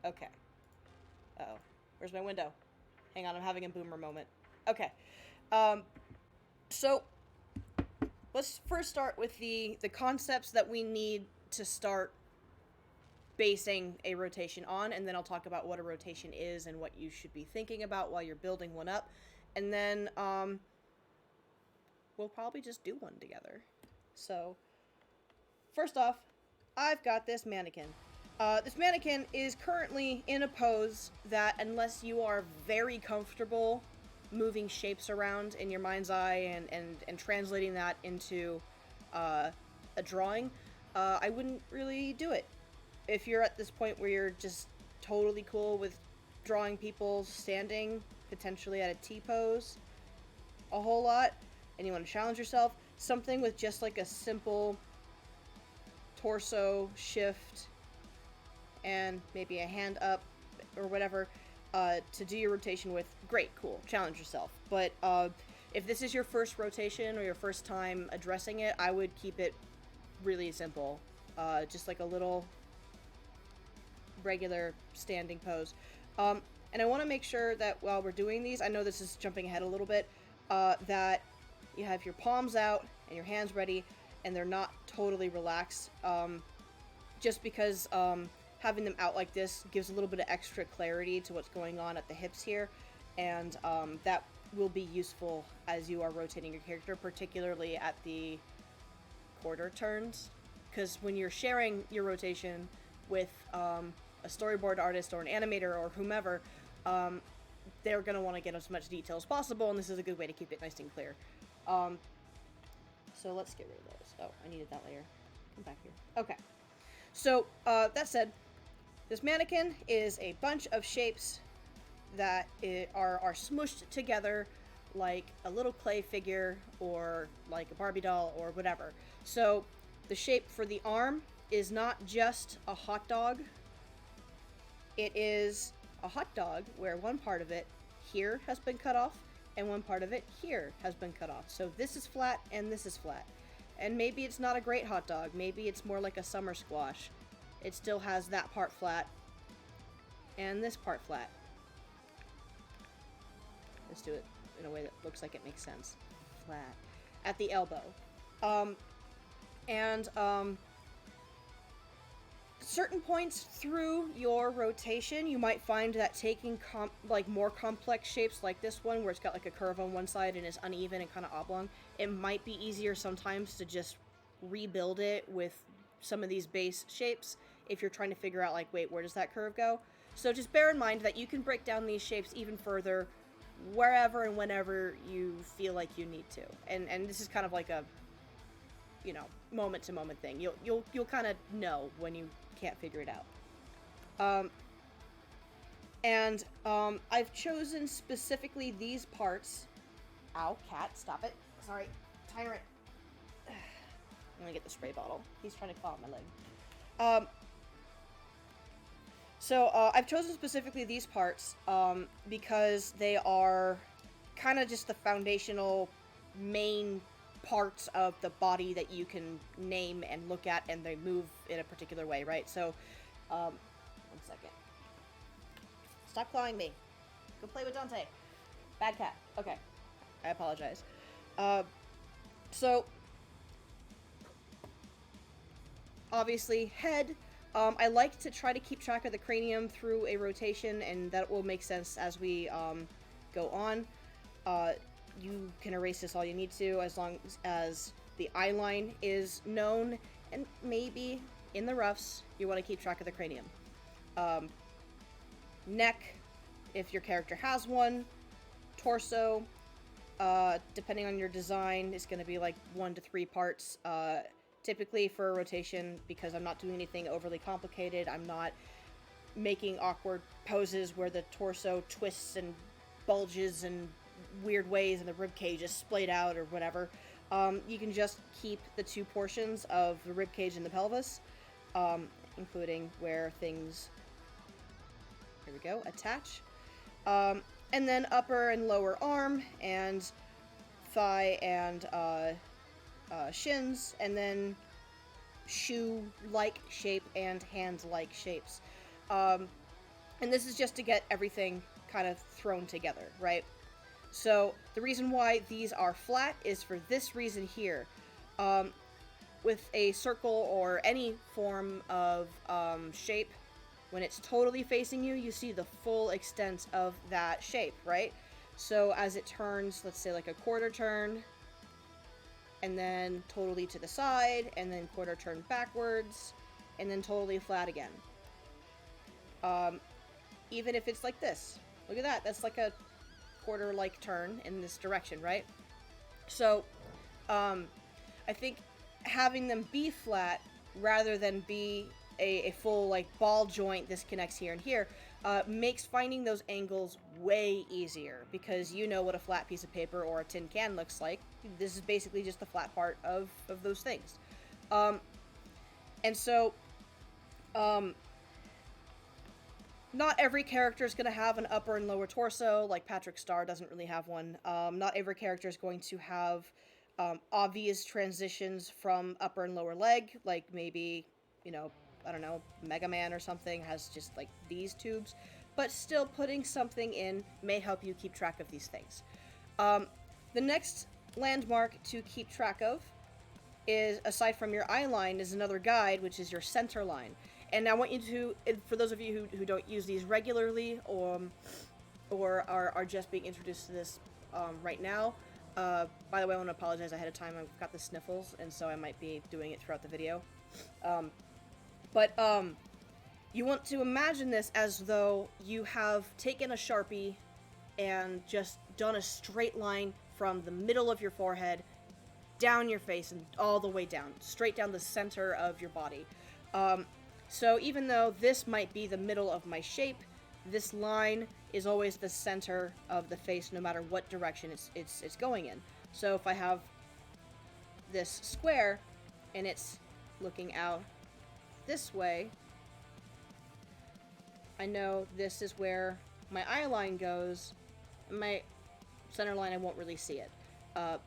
Okay. Uh-oh. Where's my window? Hang on, I'm having a boomer moment. Okay. Um, so let's first start with the concepts that we need to start basing a rotation on, and then I'll talk about what a rotation is and what you should be thinking about while you're building one up. And then we'll probably just do one together. So, first off, I've got this mannequin. This mannequin is currently in a pose that, unless you are very comfortable moving shapes around in your mind's eye and translating that into a drawing, I wouldn't really do it. If you're at this point where you're just totally cool with drawing people standing, potentially at a T pose, a whole lot, and you want to challenge yourself, something with just like a simple torso shift and maybe a hand up or whatever to do your rotation with, great, cool, challenge yourself. But if this is your first rotation or your first time addressing it, I would keep it really simple. Just like a little regular standing pose. And I want to make sure that while we're doing these, I know this is jumping ahead a little bit, that you have your palms out and your hands ready, and they're not totally relaxed. Just because having them out like this gives a little bit of extra clarity to what's going on at the hips here, and that will be useful as you are rotating your character, particularly at the quarter turns. Because when you're sharing your rotation with a storyboard artist or an animator or whomever, they're going to want to get as much detail as possible, and this is a good way to keep it nice and clear. So let's get rid of those. Oh, I needed that layer. Come back here. Okay. So, that said, this mannequin is a bunch of shapes that are smushed together like a little clay figure or like a Barbie doll or whatever. So, the shape for the arm is not just a hot dog. It is a hot dog where one part of it here has been cut off and one part of it here has been cut off. So this is flat and this is flat. And maybe it's not a great hot dog. Maybe it's more like a summer squash. It still has that part flat and this part flat. Let's do it in a way that looks like it makes sense. Flat. At the elbow. Certain points through your rotation, you might find that taking more complex shapes like this one, where it's got like a curve on one side and is uneven and kind of oblong, it might be easier sometimes to just rebuild it with some of these base shapes if you're trying to figure out, like, wait, where does that curve go? So just bear in mind that you can break down these shapes even further wherever and whenever you feel like you need to. And this is kind of like a, moment to moment thing. You'll kind of know when you can't figure it out. I've chosen specifically these parts. Ow, cat, stop it. Sorry, tyrant. I'm gonna get the spray bottle. He's trying to claw at my leg. So I've chosen specifically these parts because they are kind of just the foundational main parts of the body that you can name and look at, and they move in a particular way, right? So, 1 second. Stop clawing me. Go play with Dante. Bad cat. Okay. I apologize. So, obviously, head. I like to try to keep track of the cranium through a rotation, and that will make sense as we go on. You can erase this all you need to, as long as the eye line is known, and maybe in the roughs you want to keep track of the cranium. Neck, if your character has one. Torso, depending on your design, is going to be like 1 to 3 parts. Typically for a rotation, because I'm not doing anything overly complicated, I'm not making awkward poses where the torso twists and bulges and weird ways and the ribcage is splayed out or whatever. You can just keep the 2 portions of the ribcage and the pelvis, including where things, here we go, attach. And then upper and lower arm and thigh and shins, and then shoe-like shape and hand-like shapes. And this is just to get everything kind of thrown together, right? So the reason why these are flat is for this reason here. With a circle or any form of shape, when it's totally facing you, you see the full extent of that shape, right? So as it turns, let's say like a quarter turn, and then totally to the side, and then quarter turn backwards, and then totally flat again. Even if it's like this. Look at that. That's like a quarter-like turn in this direction, right? So, I think having them be flat rather than be a full like ball joint, this connects here and here, makes finding those angles way easier because you know what a flat piece of paper or a tin can looks like. This is basically just the flat part of those things. And so, not every character is going to have an upper and lower torso, like Patrick Star doesn't really have one. Not every character is going to have obvious transitions from upper and lower leg, like maybe, I don't know, Mega Man or something has just like these tubes. But still, putting something in may help you keep track of these things. The next landmark to keep track of is, aside from your eye line, is another guide, which is your center line. And I want you to, for those of you who don't use these regularly or are just being introduced to this right now, by the way, I want to apologize ahead of time. I've got the sniffles, and so I might be doing it throughout the video. But you want to imagine this as though you have taken a Sharpie and just done a straight line from the middle of your forehead down your face and all the way down, straight down the center of your body. So even though this might be the middle of my shape, this line is always the center of the face no matter what direction it's going in. So if I have this square and it's looking out this way, I know this is where my eye line goes. My center line, I won't really see it.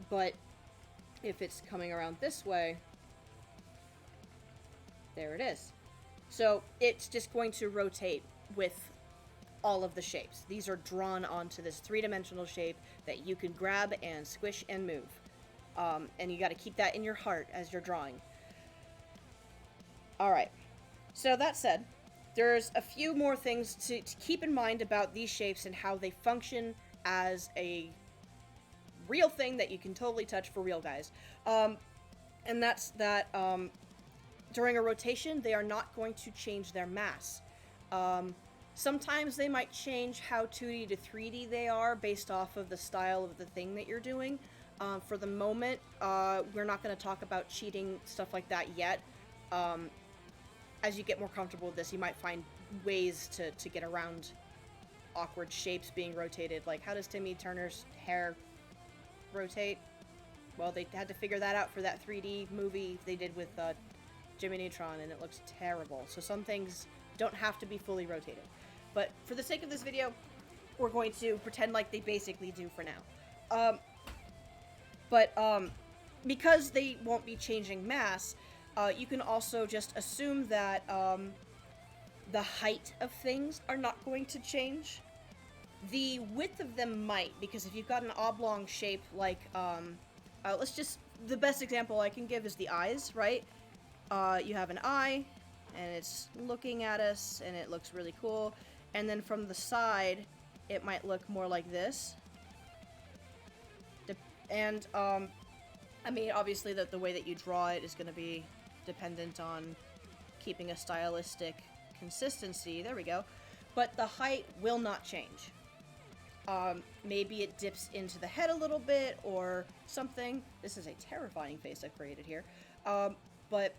But if it's coming around this way, there it is. So it's just going to rotate with all of the shapes. These are drawn onto this three-dimensional shape that you can grab and squish and move. And you got to keep that in your heart as you're drawing. Alright, so that said, there's a few more things to keep in mind about these shapes and how they function as a real thing that you can totally touch for real, guys. And that's that during a rotation, they are not going to change their mass. Sometimes they might change how 2D to 3D they are based off of the style of the thing that you're doing. For the moment, we're not going to talk about cheating, stuff like that yet. As you get more comfortable with this, you might find ways to get around awkward shapes being rotated. Like, how does Timmy Turner's hair rotate? Well, they had to figure that out for that 3D movie they did with Jimmy Neutron, and it looks terrible. So some things don't have to be fully rotated. But for the sake of this video, we're going to pretend like they basically do for now. Because they won't be changing mass, you can also just assume that the height of things are not going to change. The width of them might, because if you've got an oblong shape like, the best example I can give is the eyes, right? You have an eye, and it's looking at us, and it looks really cool. And then from the side, it might look more like this. And, I mean, obviously the way that you draw it is going to be dependent on keeping a stylistic consistency. There we go. But the height will not change. Maybe it dips into the head a little bit or something. This is a terrifying face I've created here. But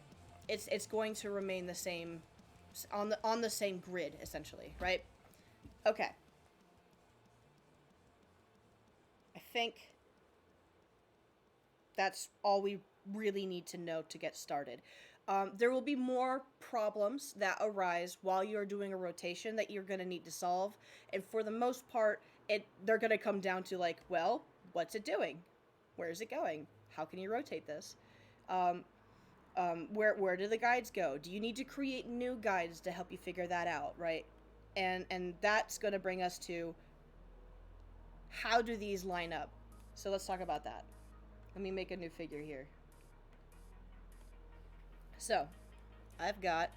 it's going to remain the same on the same grid, essentially, right? Okay. I think that's all we really need to know to get started. There will be more problems that arise while you're doing a rotation that you're going to need to solve, and for the most part, they're going to come down to like, well, what's it doing? Where is it going? How can you rotate this? Where do the guides go? Do you need to create new guides to help you figure that out, right? And that's going to bring us to how do these line up. So let's talk about that. Let me make a new figure here. So I've got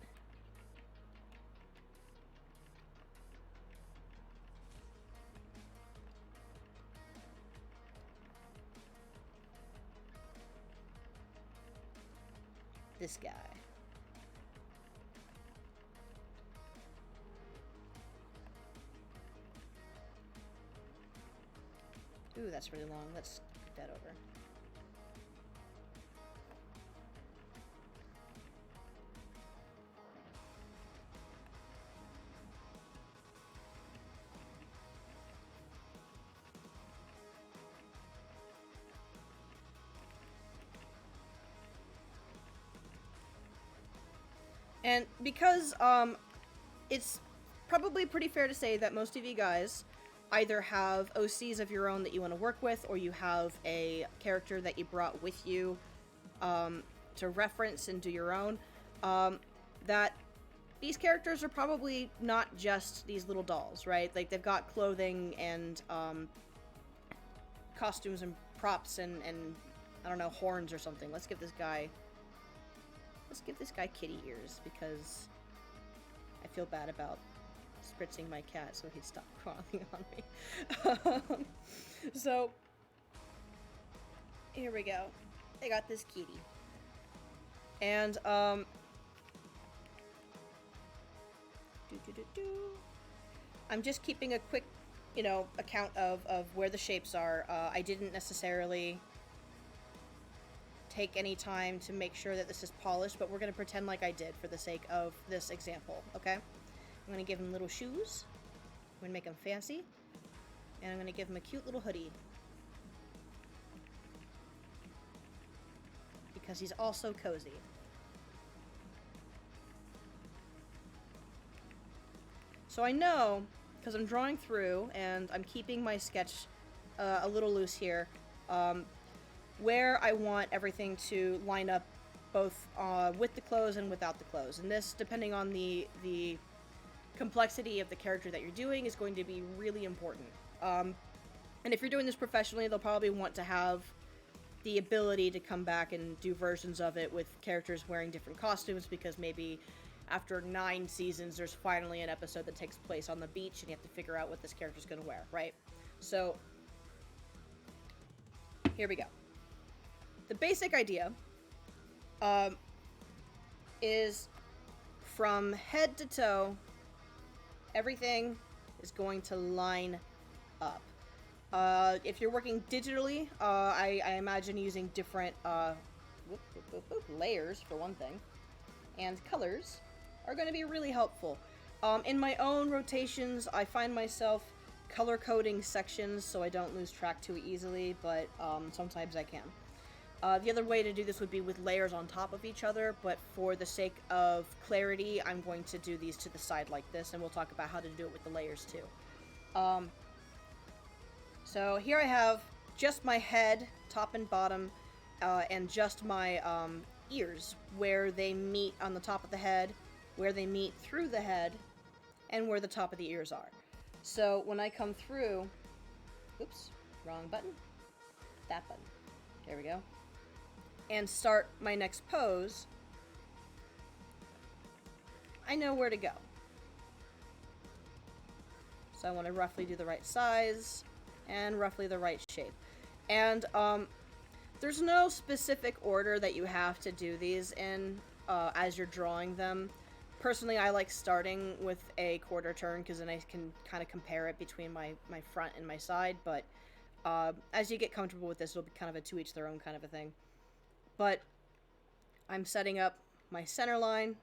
this guy. Ooh, that's really long. Let's put that over. And because it's probably pretty fair to say that most of you guys either have OCs of your own that you want to work with, or you have a character that you brought with you to reference and do your own, that these characters are probably not just these little dolls, right? Like, they've got clothing and costumes and props and I don't know, horns or something. Let's give this guy kitty ears, because I feel bad about spritzing my cat so he'd stop crawling on me. So, here we go. I got this kitty. And, I'm just keeping a quick, account of where the shapes are. I didn't necessarily take any time to make sure that this is polished, but we're going to pretend like I did for the sake of this example, okay? I'm going to give him little shoes. I'm going to make him fancy. And I'm going to give him a cute little hoodie. Because he's also cozy. So I know, because I'm drawing through, and I'm keeping my sketch a little loose here, where I want everything to line up both with the clothes and without the clothes. And this, depending on the complexity of the character that you're doing, is going to be really important. And if you're doing this professionally, they'll probably want to have the ability to come back and do versions of it with characters wearing different costumes, because maybe after 9 seasons, there's finally an episode that takes place on the beach, and you have to figure out what this character's going to wear, right? So, here we go. The basic idea is from head to toe, everything is going to line up. If you're working digitally, I imagine using different layers, for one thing, and colors are going to be really helpful. In my own rotations, I find myself color coding sections so I don't lose track too easily, but sometimes I can. The other way to do this would be with layers on top of each other, but for the sake of clarity, I'm going to do these to the side like this, and we'll talk about how to do it with the layers too. So here I have just my head, top and bottom, and just my ears, where they meet on the top of the head, where they meet through the head, and where the top of the ears are. So when I come through, oops, wrong button, that button, there we go, and start my next pose, I know where to go. So I want to roughly do the right size and roughly the right shape. And there's no specific order that you have to do these in as you're drawing them. Personally, I like starting with a quarter turn, because then I can kind of compare it between my front and my side, but as you get comfortable with this, it'll be kind of a to each their own kind of a thing. But I'm setting up my center line,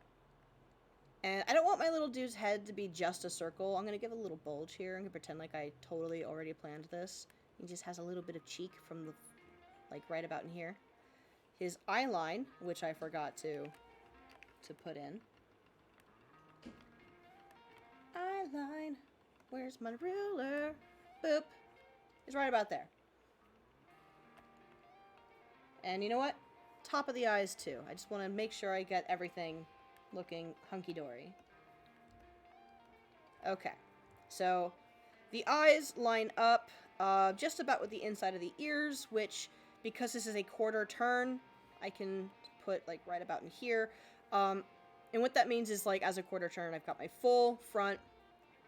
and I don't want my little dude's head to be just a circle. I'm going to give a little bulge here. I'm going to pretend like I totally already planned this. He just has a little bit of cheek from the, like, right about in here. His eye line, which I forgot to put in. Eye line, where's my ruler? Boop. It's right about there. And you know what? Top of the eyes too. I just want to make sure I get everything looking hunky-dory. Okay, so the eyes line up just about with the inside of the ears, which, because this is a quarter turn, I can put like right about in here. And what that means is, like, as a quarter turn, I've got my full front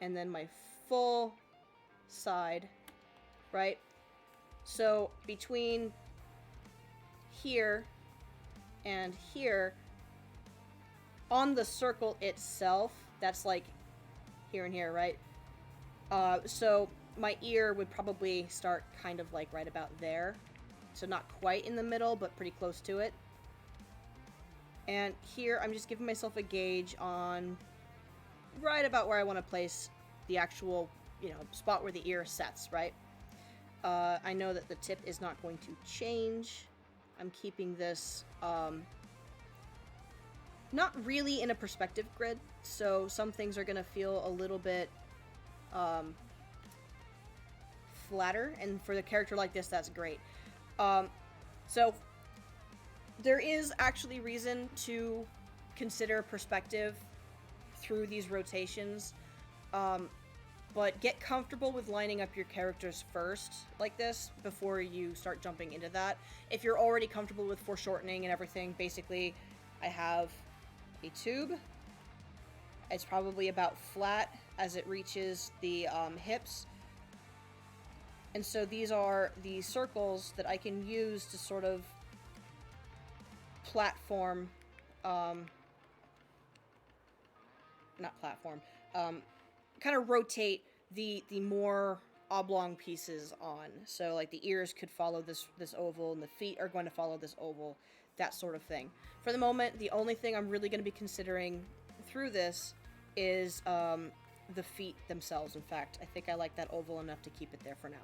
and then my full side, right? So between here and here, on the circle itself, that's like here and here, right? So my ear would probably start kind of like right about there. So not quite in the middle, but pretty close to it. And here, I'm just giving myself a gauge on right about where I want to place the actual, spot where the ear sets, right? I know that the tip is not going to change. I'm keeping this, not really in a perspective grid, so some things are going to feel a little bit, flatter, and for the character like this, that's great. So there is actually reason to consider perspective through these rotations, but get comfortable with lining up your characters first like this before you start jumping into that. If you're already comfortable with foreshortening and everything, basically I have a tube. It's probably about flat as it reaches the hips. And so these are the circles that I can use to sort of platform, kind of rotate the more oblong pieces on. So like the ears could follow this oval, and the feet are going to follow this oval, that sort of thing. For the moment, the only thing I'm really going to be considering through this is the feet themselves. In fact, I think I like that oval enough to keep it there for now.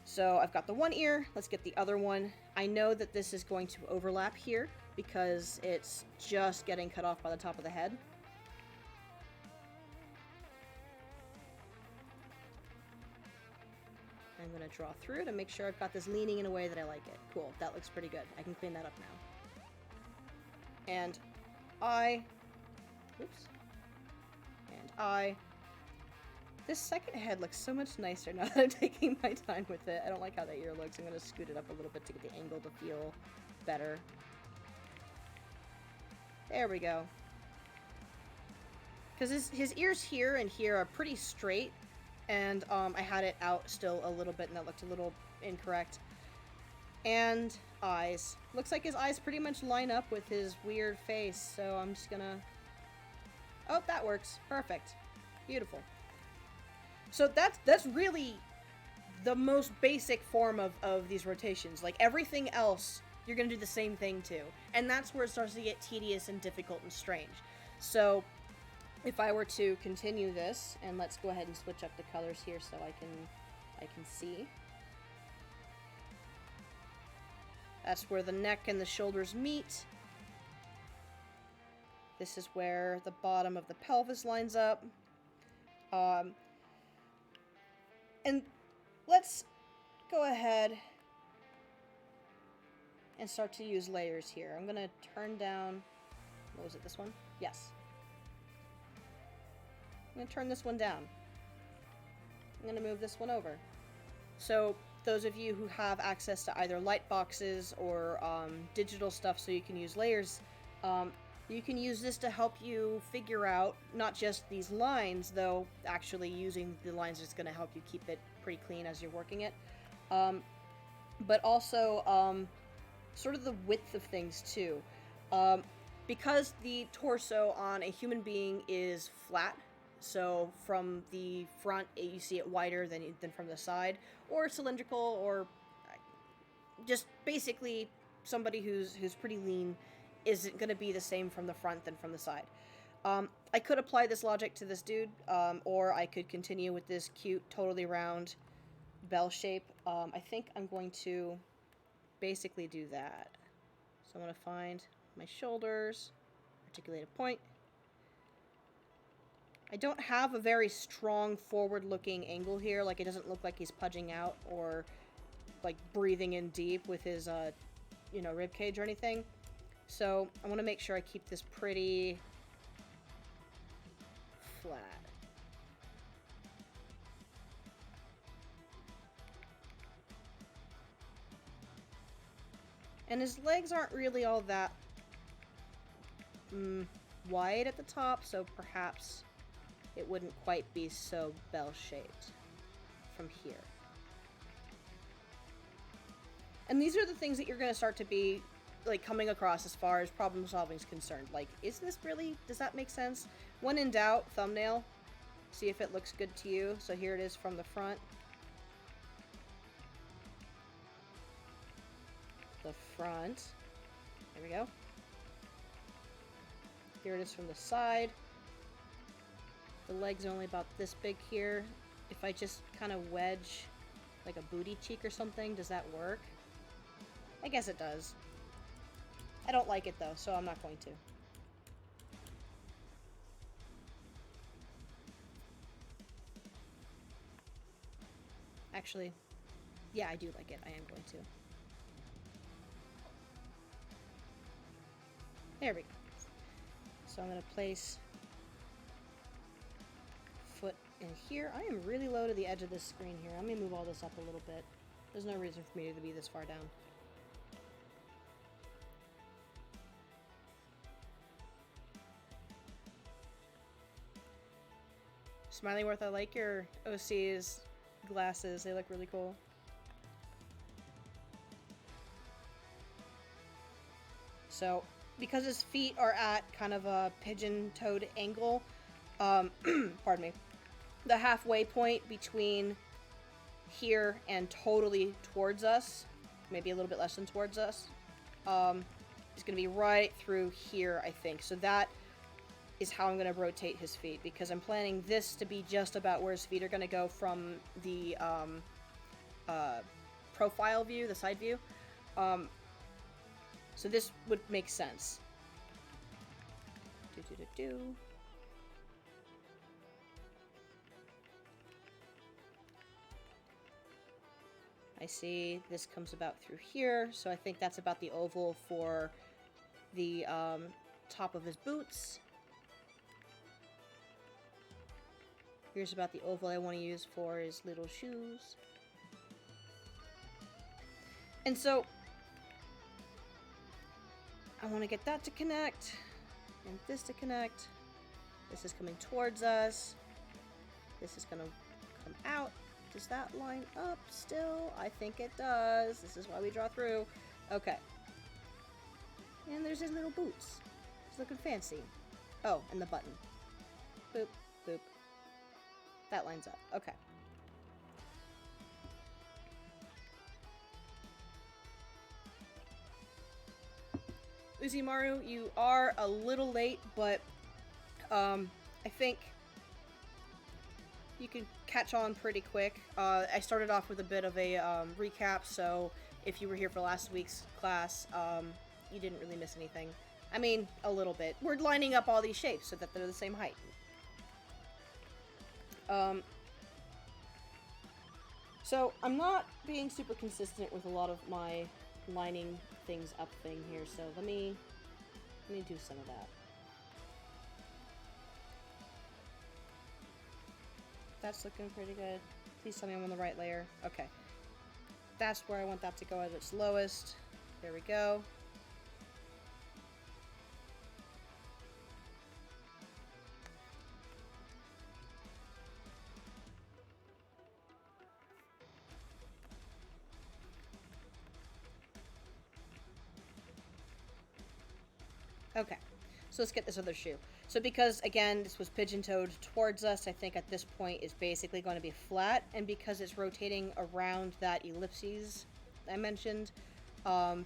So I've got the one ear, let's get the other one. I know that this is going to overlap here because it's just getting cut off by the top of the head. I'm going to draw through to make sure I've got this leaning in a way that I like it. Cool, that looks pretty good. I can clean that up now. And this second head looks so much nicer now that I'm taking my time with it. I don't like how that ear looks. I'm going to scoot it up a little bit to get the angle to feel better. There we go. Because his ears here and here are pretty straight, and I had it out still a little bit, and that looked a little incorrect. And eyes. Looks like his eyes pretty much line up with his weird face, so I'm just gonna... Oh, that works. Perfect. Beautiful. So that's really the most basic form of these rotations. Like, everything else, you're going to do the same thing to. And that's where it starts to get tedious and difficult and strange. So, if I were to continue this, and let's go ahead and switch up the colors here so I can see. That's where the neck and the shoulders meet. This is where the bottom of the pelvis lines up. And let's go ahead and start to use layers here. I'm going to turn down, what was it, this one? Yes. I'm going to turn this one down. I'm going to move this one over. So those of you who have access to either light boxes or digital stuff so you can use layers, you can use this to help you figure out not just these lines, though actually using the lines is going to help you keep it pretty clean as you're working it, but also sort of the width of things too. Because the torso on a human being is flat, so from the front you see it wider than from the side, or cylindrical, or just basically somebody who's pretty lean isn't going to be the same from the front than from the side. I could apply this logic to this dude, or I could continue with this cute, totally round bell shape. I think I'm going to basically do that. So I'm going to find my shoulders, articulate a point. I don't have a very strong forward-looking angle here. Like, it doesn't look like he's pudging out or, like, breathing in deep with his, rib cage or anything. So I want to make sure I keep this pretty flat. And his legs aren't really all that wide at the top, so perhaps it wouldn't quite be so bell-shaped from here. And these are the things that you're going to start to be, like, coming across as far as problem solving is concerned. Like, is this really, does that make sense? When in doubt, thumbnail. See if it looks good to you. So here it is from the front. The front. There we go. Here it is from the side. The leg's only about this big here. If I just kind of wedge like a booty cheek or something, does that work? I guess it does. I don't like it though, so I'm not going to. Actually, yeah, I do like it. I am going to. There we go. So I'm going to place foot in here. I am really low to the edge of this screen here. I'm going to move all this up a little bit. There's no reason for me to be this far down. Smileyworth, I like your OC's glasses. They look really cool. So, because his feet are at kind of a pigeon-toed angle, pardon me, the halfway point between here and totally towards us, maybe a little bit less than towards us, is going to be right through here, I think. So that is how I'm going to rotate his feet, because I'm planning this to be just about where his feet are going to go from the profile view, the side view. So this would make sense. I see this comes about through here, so I think that's about the oval for the top of his boots. Here's about the oval I want to use for his little shoes. And so I want to get that to connect, and this to connect. This is coming towards us. This is going to come out. Does that line up still? I think it does. This is why we draw through. Okay. And there's his little boots. He's looking fancy. Oh, and the button. Boop, boop. That lines up. Okay. Uzimaru, you are a little late, but I think you can catch on pretty quick. I started off with a bit of a recap, so if you were here for last week's class, you didn't really miss anything. I mean, a little bit. We're lining up all these shapes so that they're the same height. So I'm not being super consistent with a lot of my lining things up thing here, so let me do some of that. That's looking pretty good. Please tell me I'm on the right layer. Okay. That's where I want that to go at its lowest. There we go. Okay, so let's get this other shoe. So because, again, this was pigeon-toed towards us, I think at this point it's basically going to be flat, and because it's rotating around that ellipses I mentioned, I'm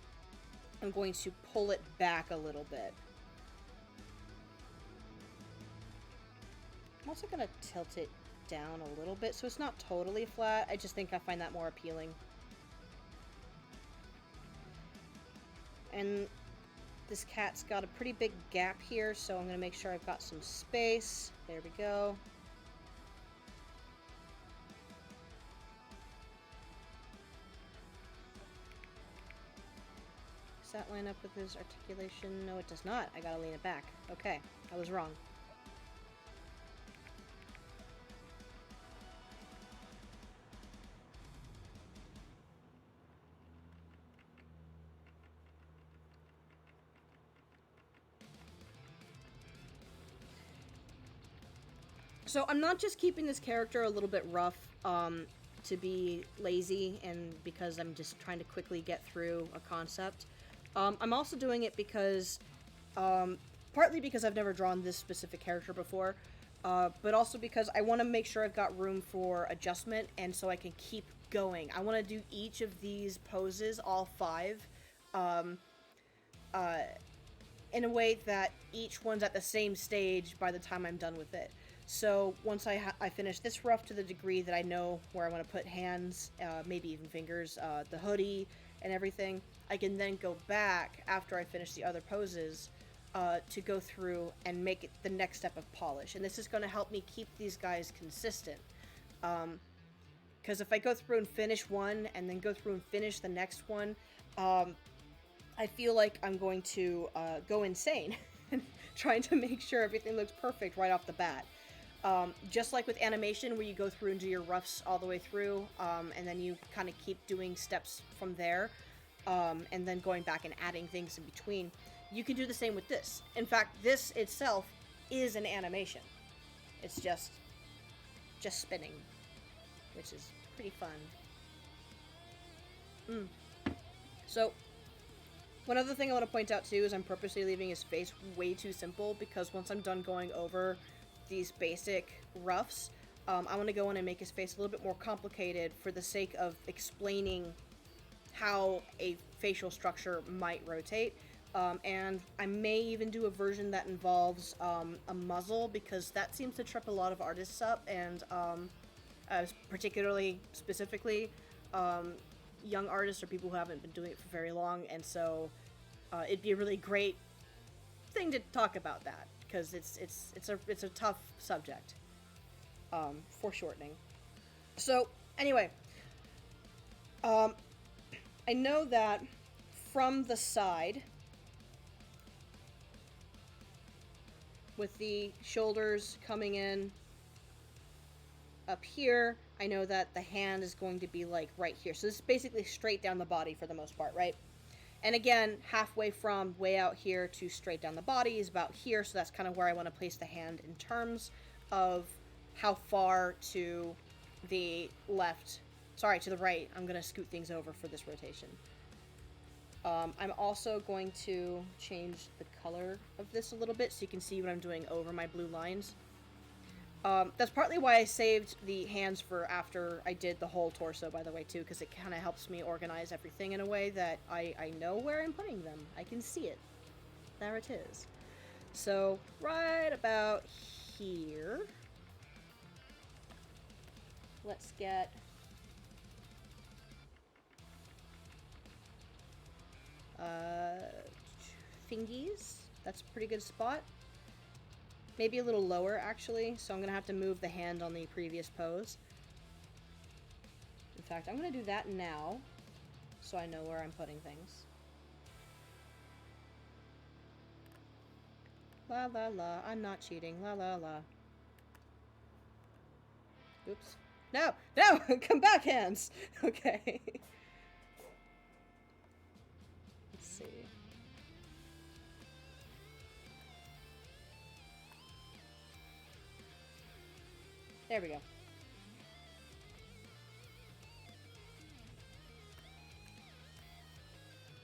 going to pull it back a little bit. I'm also going to tilt it down a little bit, so it's not totally flat. I just think I find that more appealing. And this cat's got a pretty big gap here, so I'm going to make sure I've got some space. There we go. Does that line up with his articulation? No, it does not. I gotta lean it back. Okay, I was wrong. So I'm not just keeping this character a little bit rough to be lazy and because I'm just trying to quickly get through a concept. I'm also doing it because, partly because I've never drawn this specific character before, but also because I want to make sure I've got room for adjustment and so I can keep going. I want to do each of these poses, all 5, um, in a way that each one's at the same stage by the time I'm done with it. So once I finish this rough to the degree that I know where I want to put hands, maybe even fingers, the hoodie and everything, I can then go back after I finish the other poses to go through and make it the next step of polish. And this is going to help me keep these guys consistent. Because if I go through and finish one and then go through and finish the next one, I feel like I'm going to go insane trying to make sure everything looks perfect right off the bat. Just like with animation, where you go through and do your roughs all the way through, and then you kind of keep doing steps from there, and then going back and adding things in between. You can do the same with this. In fact, this itself is an animation. It's just spinning, which is pretty fun. So, one other thing I want to point out too is I'm purposely leaving his face way too simple because once I'm done going over these basic roughs, I want to go in and make his face a little bit more complicated for the sake of explaining how a facial structure might rotate. And I may even do a version that involves a muzzle because that seems to trip a lot of artists up, and particularly, specifically, young artists or people who haven't been doing it for very long, and so it'd be a really great thing to talk about that because it's a tough subject. Foreshortening. So anyway, I know that from the side, with the shoulders coming in up here, I know that the hand is going to be like right here. So this is basically straight down the body for the most part, right? And again, halfway from way out here to straight down the body is about here, so that's kind of where I want to place the hand in terms of how far to the left, sorry, to the right, I'm going to scoot things over for this rotation. I'm also going to change the color of this a little bit so you can see what I'm doing over my blue lines. That's partly why I saved the hands for after I did the whole torso, by the way, too, because it kind of helps me organize everything in a way that I know where I'm putting them. I can see it. There it is. So, right about here, let's get fingies. That's a pretty good spot. Maybe a little lower, actually, so I'm going to have to move the hand on the previous pose. In fact, I'm going to do that now, so I know where I'm putting things. La la la, I'm not cheating, la la la. Oops. No! No! Come back, hands! Okay. Let's see. There we go.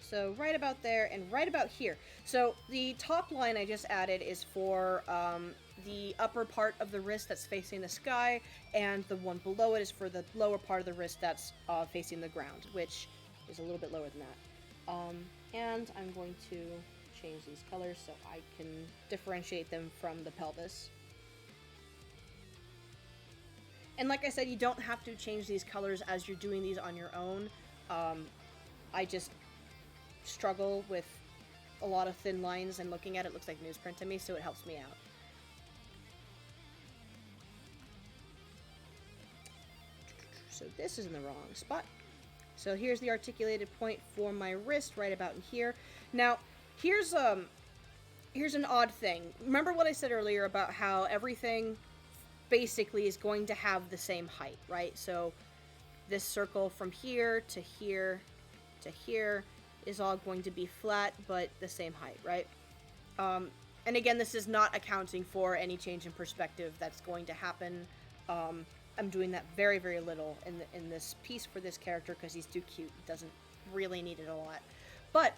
So right about there and right about here. So the top line I just added is for the upper part of the wrist that's facing the sky, and the one below it is for the lower part of the wrist that's facing the ground, which is a little bit lower than that. And I'm going to change these colors so I can differentiate them from the pelvis. And like I said, you don't have to change these colors as you're doing these on your own. I just struggle with a lot of thin lines, and looking at it looks like newsprint to me, so it helps me out. So this is in the wrong spot. So here's the articulated point for my wrist, right about in here. Now, here's an odd thing. Remember what I said earlier about how everything basically is going to have the same height, right? So this circle from here to here to here is all going to be flat, but the same height, right? And And again, this is not accounting for any change in perspective that's going to happen. I'm doing that very, very little in this piece for this character because he's too cute. Doesn't really need it a lot. But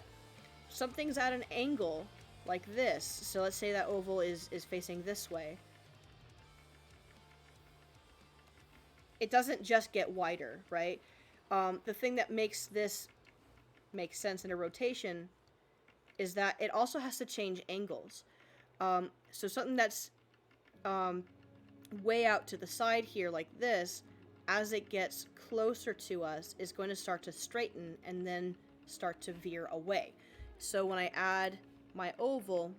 something's at an angle like this. So let's say that oval is facing this way. It doesn't just get wider, right? The thing that makes this make sense in a rotation is that it also has to change angles. So something that's way out to the side here like this, as it gets closer to us, is going to start to straighten and then start to veer away. So when I add my oval,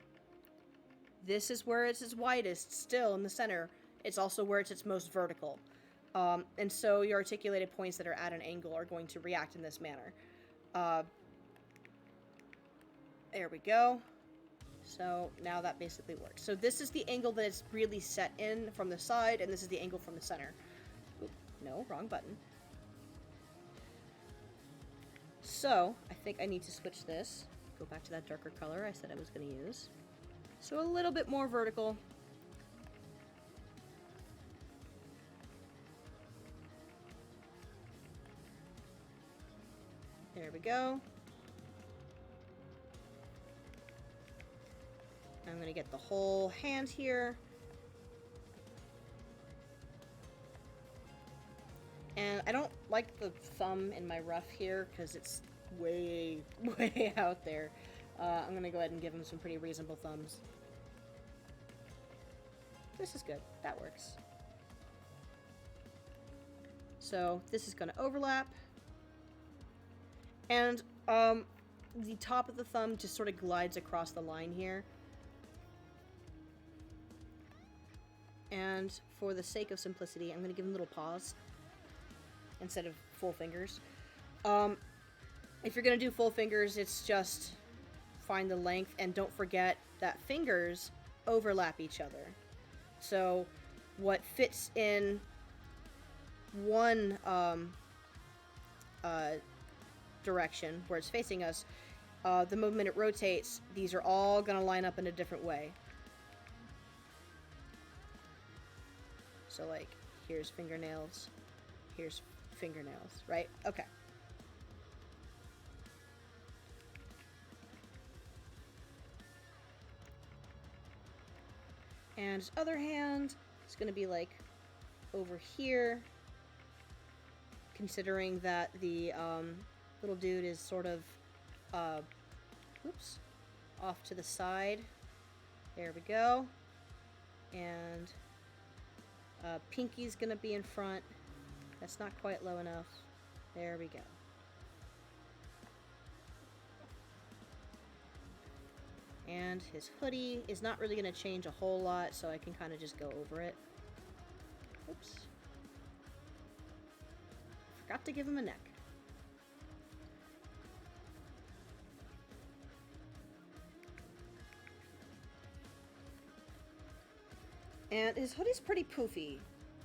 this is where it's its widest, still in the center. It's also where it's its most vertical. And so your articulated points that are at an angle are going to react in this manner. There we go. So now that basically works. So this is the angle that it's really set in from the side, and this is the angle from the center. Oop, no, wrong button. So I think I need to switch this. Go back to that darker color I said I was going to use. So a little bit more vertical. There we go. I'm going to get the whole hand here. And I don't like the thumb in my rough here because it's way, way out there. I'm going to go ahead and give him some pretty reasonable thumbs. This is good. That works. So this is going to overlap. And the top of the thumb just sort of glides across the line here. And for the sake of simplicity, I'm going to give him little paws instead of full fingers. If you're going to do full fingers, it's just find the length, and don't forget that fingers overlap each other. So what fits in one direction where it's facing us, the moment it rotates, these are all going to line up in a different way. So like, here's fingernails, here's fingernails, right? Okay. And his other hand is going to be like over here, considering that the little dude is sort of, oops, off to the side. There we go. And pinky's gonna be in front. That's not quite low enough. There we go. And his hoodie is not really gonna change a whole lot, so I can kind of just go over it. Oops. Forgot to give him a neck. And his hoodie's pretty poofy,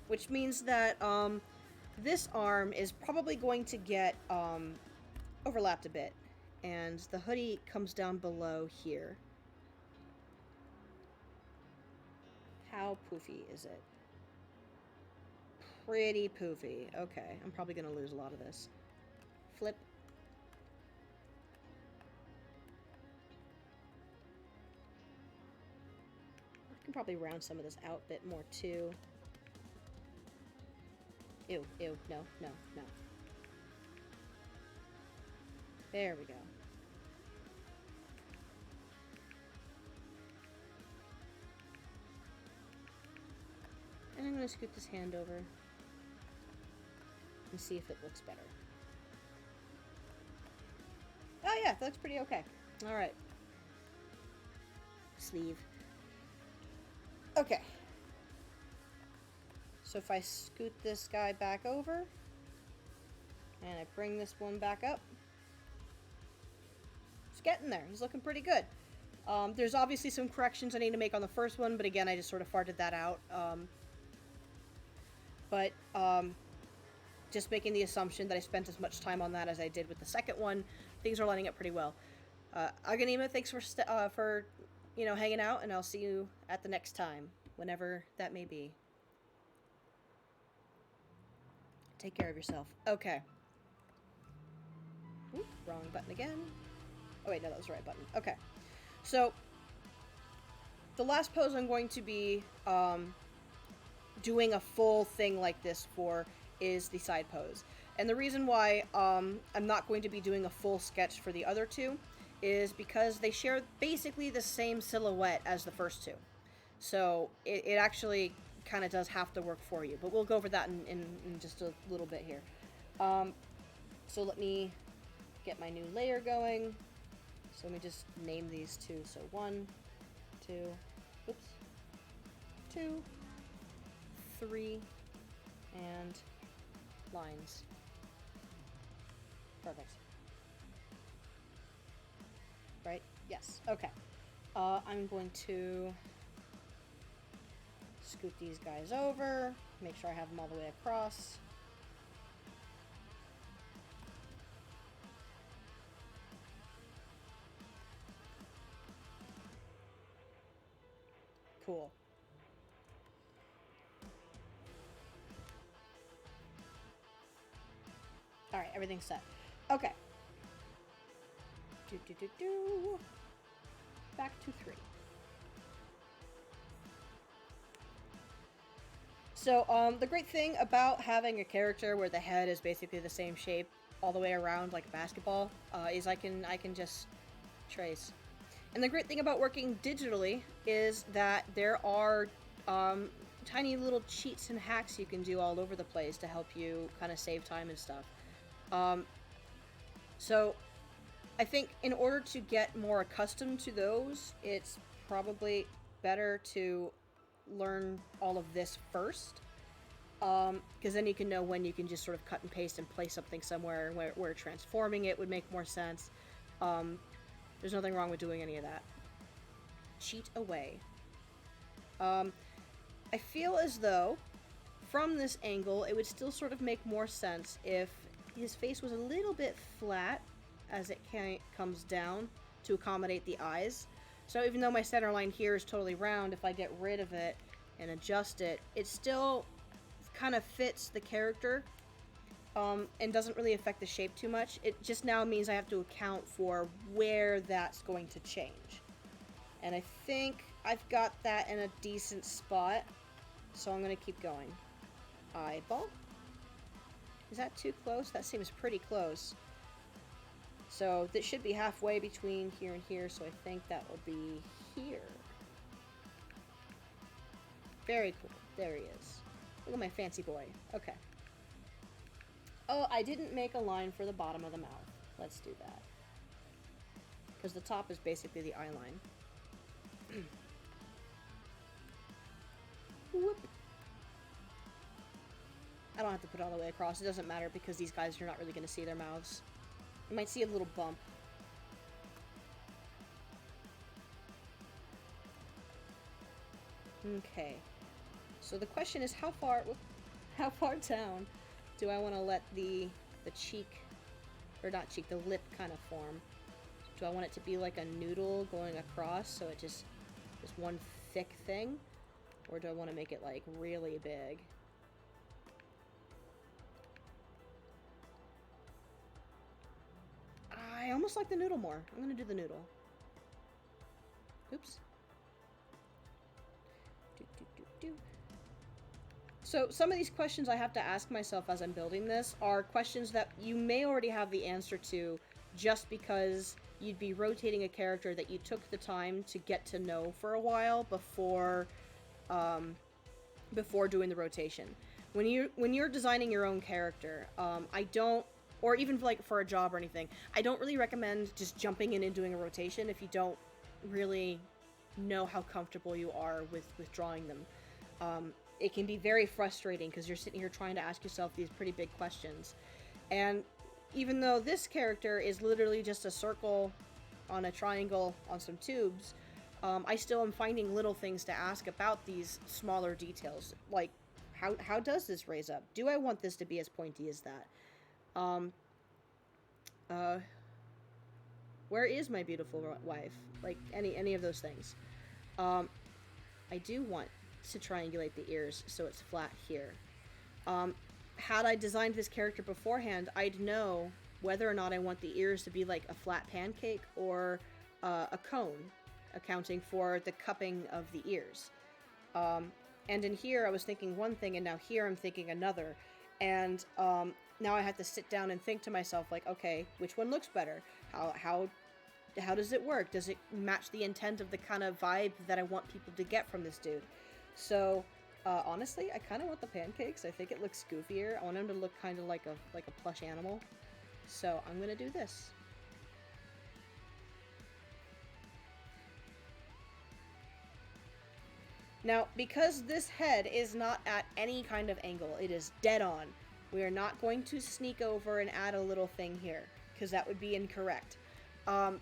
which means that this arm is probably going to get overlapped a bit. And the hoodie comes down below here. How poofy is it? Pretty poofy. Okay, I'm probably going to lose a lot of this. Flip. Can probably round some of this out a bit more too. Ew, ew, no, no, no. There we go. And I'm going to scoot this hand over and see if it looks better. Oh yeah, that looks pretty okay. Alright. Sleeve. Okay. So if I scoot this guy back over, and I bring this one back up, it's getting there. He's looking pretty good. There's obviously some corrections I need to make on the first one, but again, I just sort of farted that out. Just making the assumption that I spent as much time on that as I did with the second one, things are lining up pretty well. Aganima, thanks for hanging out, and I'll see you at the next time, whenever that may be. Take care of yourself. Okay. Oop, wrong button again. Oh wait, no, that was the right button. Okay. So, the last pose I'm going to be doing a full thing like this for is the side pose. And the reason why I'm not going to be doing a full sketch for the other two is because they share basically the same silhouette as the first two. So it actually kind of does have to work for you. But we'll go over that in just a little bit here. So let me get my new layer going. So let me just name these two. So 1, 2, oops, 2, 3, and lines. Perfect. Right? Yes. Okay. I'm going to scoot these guys over, make sure I have them all the way across. Cool. Alright, everything's set. Okay. Back to 3. So, the great thing about having a character where the head is basically the same shape all the way around like a basketball is I can just trace. And the great thing about working digitally is that there are tiny little cheats and hacks you can do all over the place to help you kind of save time and stuff. So I think in order to get more accustomed to those, it's probably better to learn all of this first. Because then you can know when you can just sort of cut and paste and place something somewhere where transforming it would make more sense. There's nothing wrong with doing any of that. Cheat away. I feel as though from this angle it would still sort of make more sense if his face was a little bit flat as it comes down to accommodate the eyes. So even though my center line here is totally round, if I get rid of it and adjust it, it still kind of fits the character and doesn't really affect the shape too much. It just now means I have to account for where that's going to change. And I think I've got that in a decent spot, so I'm going to keep going. Eyeball. Is that too close? That seems pretty close. So this should be halfway between here and here, so I think that will be here. Very cool. There he is. Look at my fancy boy. Okay. Oh, I didn't make a line for the bottom of the mouth. Let's do that. Because the top is basically the eye line. Whoop. I don't have to put it all the way across. It doesn't matter because these guys, you're not really going to see their mouths. You might see a little bump. Okay. So the question is how far down do I want to let the cheek, or not cheek, the lip kind of form? Do I want it to be like a noodle going across so it just is one thick thing? Or do I want to make it like really big? I almost like the noodle more. I'm going to do the noodle. Oops. So some of these questions I have to ask myself as I'm building this are questions that you may already have the answer to just because you'd be rotating a character that you took the time to get to know for a while before doing the rotation. When you're designing your own character, I don't, or even like for a job or anything, I don't really recommend just jumping in and doing a rotation if you don't really know how comfortable you are with drawing them. It can be very frustrating because you're sitting here trying to ask yourself these pretty big questions. And even though this character is literally just a circle on a triangle on some tubes, I still am finding little things to ask about these smaller details. Like, how does this raise up? Do I want this to be as pointy as that? Where is my beautiful wife? Like, any of those things. I do want to triangulate the ears so it's flat here. Had I designed this character beforehand, I'd know whether or not I want the ears to be like a flat pancake or a cone, accounting for the cupping of the ears. And in here, I was thinking one thing, and now here I'm thinking another. And now I have to sit down and think to myself, like, okay, which one looks better? How does it work? Does it match the intent of the kind of vibe that I want people to get from this dude? So, honestly, I kind of want the pancakes. I think it looks goofier. I want him to look kind of like a plush animal. So I'm gonna do this. Now, because this head is not at any kind of angle, it is dead on. We are not going to sneak over and add a little thing here, because that would be incorrect. I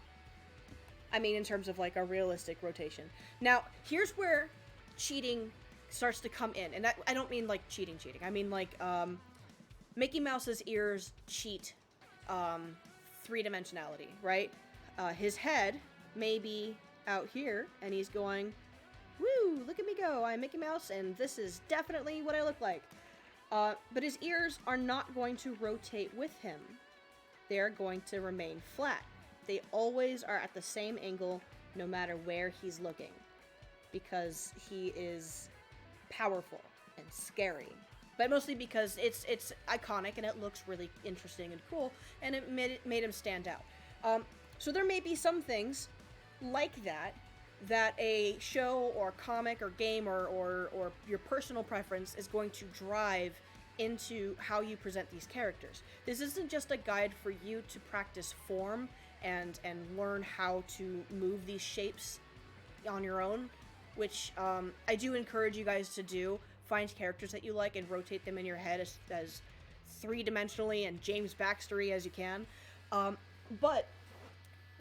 mean, in terms of like a realistic rotation. Now, here's where cheating starts to come in, and I don't mean like cheating. I mean like Mickey Mouse's ears cheat three-dimensionality, right? His head may be out here, and he's going, woo, look at me go, I'm Mickey Mouse, and this is definitely what I look like. But his ears are not going to rotate with him. They're going to remain flat. They always are at the same angle, no matter where he's looking, because he is powerful and scary. But mostly because it's iconic and it looks really interesting and cool, and it made him stand out. So there may be some things like that a show or comic or game or your personal preference is going to drive into how you present these characters. This isn't just a guide for you to practice form and learn how to move these shapes on your own, which I do encourage you guys to do. Find characters that you like and rotate them in your head as three-dimensionally and James Baxtery as you can. But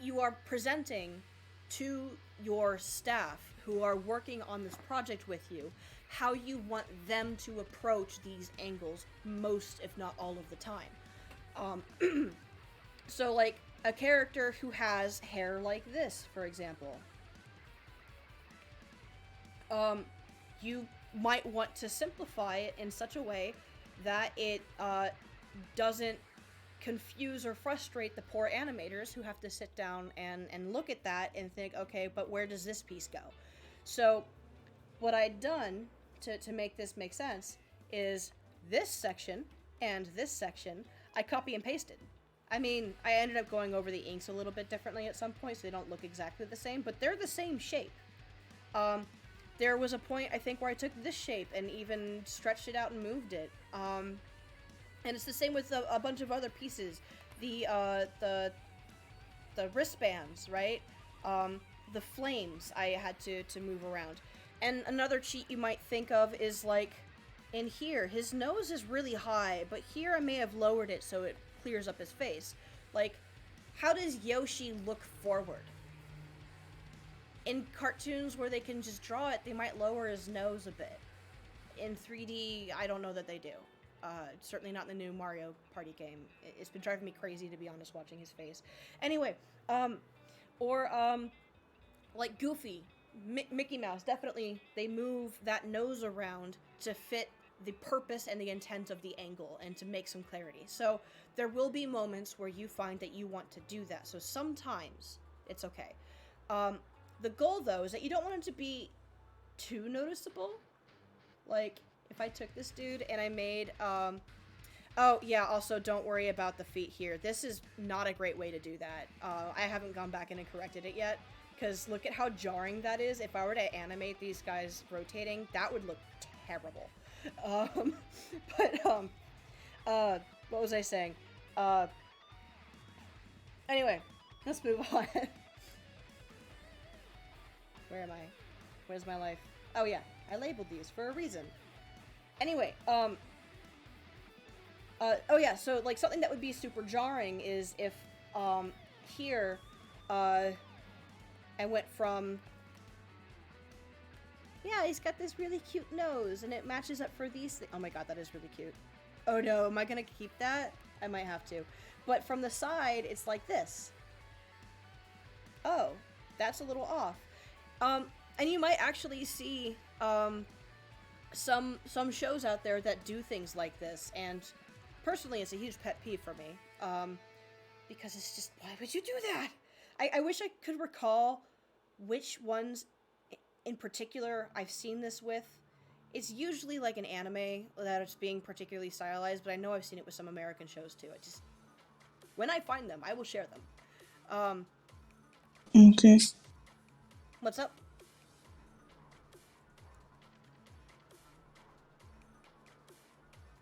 you are presenting to your staff who are working on this project with you how you want them to approach these angles most, if not all of the time. So like a character who has hair like this, for example. You might want to simplify it in such a way that it doesn't confuse or frustrate the poor animators who have to sit down and look at that and think, okay, but where does this piece go? So what I'd done to make this make sense is this section and this section I copy and pasted. I mean, I ended up going over the inks a little bit differently at some point so they don't look exactly the same, but they're the same shape. There was a point, I think, where I took this shape and even stretched it out and moved it. And it's the same with a bunch of other pieces. The wristbands, right? The flames I had to move around. And another cheat you might think of is like, in here, his nose is really high, but here I may have lowered it so it clears up his face. Like, how does Yoshi look forward? In cartoons where they can just draw it, they might lower his nose a bit. In 3D, I don't know that they do. Certainly not in the new Mario Party game. It's been driving me crazy, to be honest, watching his face. Anyway, like Goofy, Mickey Mouse, definitely, they move that nose around to fit the purpose and the intent of the angle and to make some clarity. So there will be moments where you find that you want to do that. So sometimes it's okay. The goal, though, is that you don't want it to be too noticeable. Like, if I took this dude and I made, oh, yeah, also don't worry about the feet here. This is not a great way to do that. I haven't gone back in and corrected it yet, because look at how jarring that is. If I were to animate these guys rotating, that would look terrible. What was I saying? Anyway, let's move on. Where am I? Where's my life? Oh yeah, I labeled these for a reason. Anyway, oh yeah, so like something that would be super jarring is if, here, I went from, yeah, he's got this really cute nose, and it matches up for these things. Oh my god, that is really cute. Oh no, am I gonna keep that? I might have to. But from the side, it's like this. oh, that's a little off. And you might actually see some shows out there that do things like this, and personally, it's a huge pet peeve for me. Because it's just, why would you do that? I wish I could recall which ones in particular I've seen this with. It's usually like an anime that it's being particularly stylized, but I know I've seen it with some American shows too. When I find them, I will share them. Okay. What's up?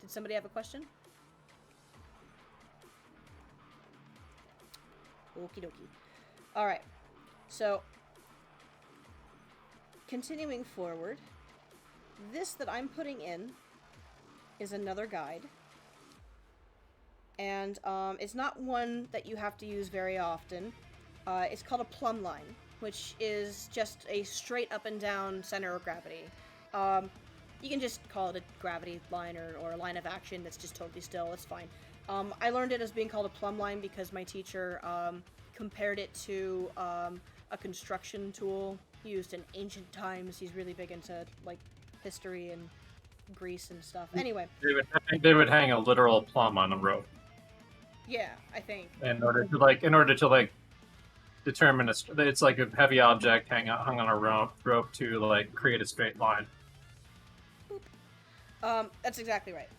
Did somebody have a question? Okie dokie. Alright, so continuing forward, this that I'm putting in is another guide. And it's not one that you have to use very often. It's called a plumb line, which is just a straight up and down center of gravity. You can just call it a gravity line or a line of action that's just totally still. It's fine. I learned it as being called a plumb line because my teacher compared it to a construction tool used in ancient times. He's really big into like history and Greece and stuff. Anyway, they would hang a literal plumb on a rope. Yeah, I think. In order to determine it's like a heavy object hung on a rope to like create a straight line. That's exactly right.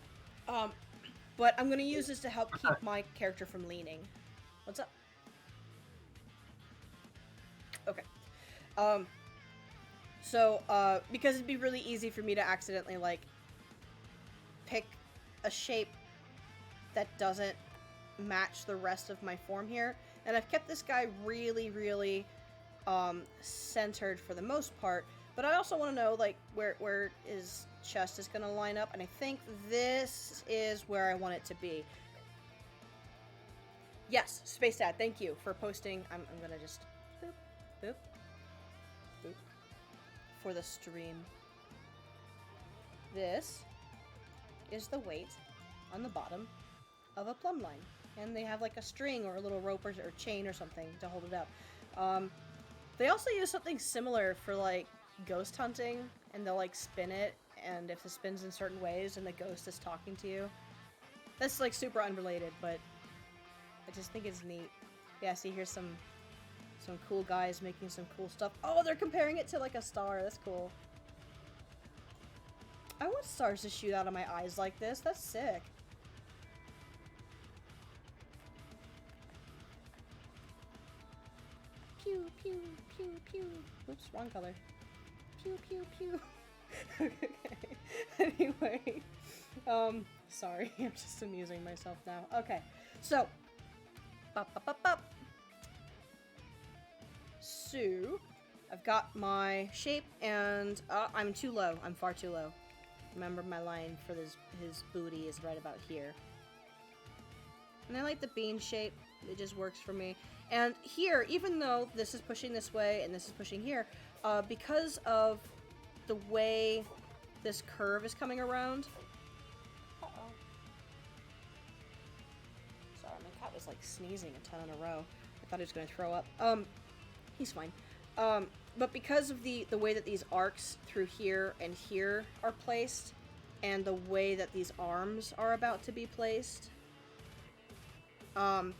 But I'm gonna use this to help keep my character from leaning. What's up? Okay. So, because it'd be really easy for me to accidentally, like, pick a shape that doesn't match the rest of my form here, and I've kept this guy really, really, centered for the most part, but I also want to know, like, where his chest is going to line up, and I think this is where I want it to be. Yes, Space Dad, thank you for posting. I'm going to just boop, boop, boop, for the stream. This is the weight on the bottom of a plumb line, and they have like a string or a little rope or chain or something to hold it up. They also use something similar for like ghost hunting, and they'll like spin it, and if it spins in certain ways and the ghost is talking to you. That's like super unrelated, but I just think it's neat. Yeah, see, here's some cool guys making some cool stuff. Oh, they're comparing it to like a star. That's cool. I want stars to shoot out of my eyes like this. That's sick. Pew, pew, pew, pew. Oops, wrong color. Pew, pew, pew. Okay. Anyway. Sorry. I'm just amusing myself now. Okay. So. So, I've got my shape, and I'm too low. I'm far too low. Remember, my line for his booty is right about here. And I like the bean shape. It just works for me. And here, even though this is pushing this way and this is pushing here, because of the way this curve is coming around... Uh-oh. Sorry, my cat was like sneezing a ton in a row. I thought he was going to throw up. He's fine. But because of the way that these arcs through here and here are placed, and the way that these arms are about to be placed, the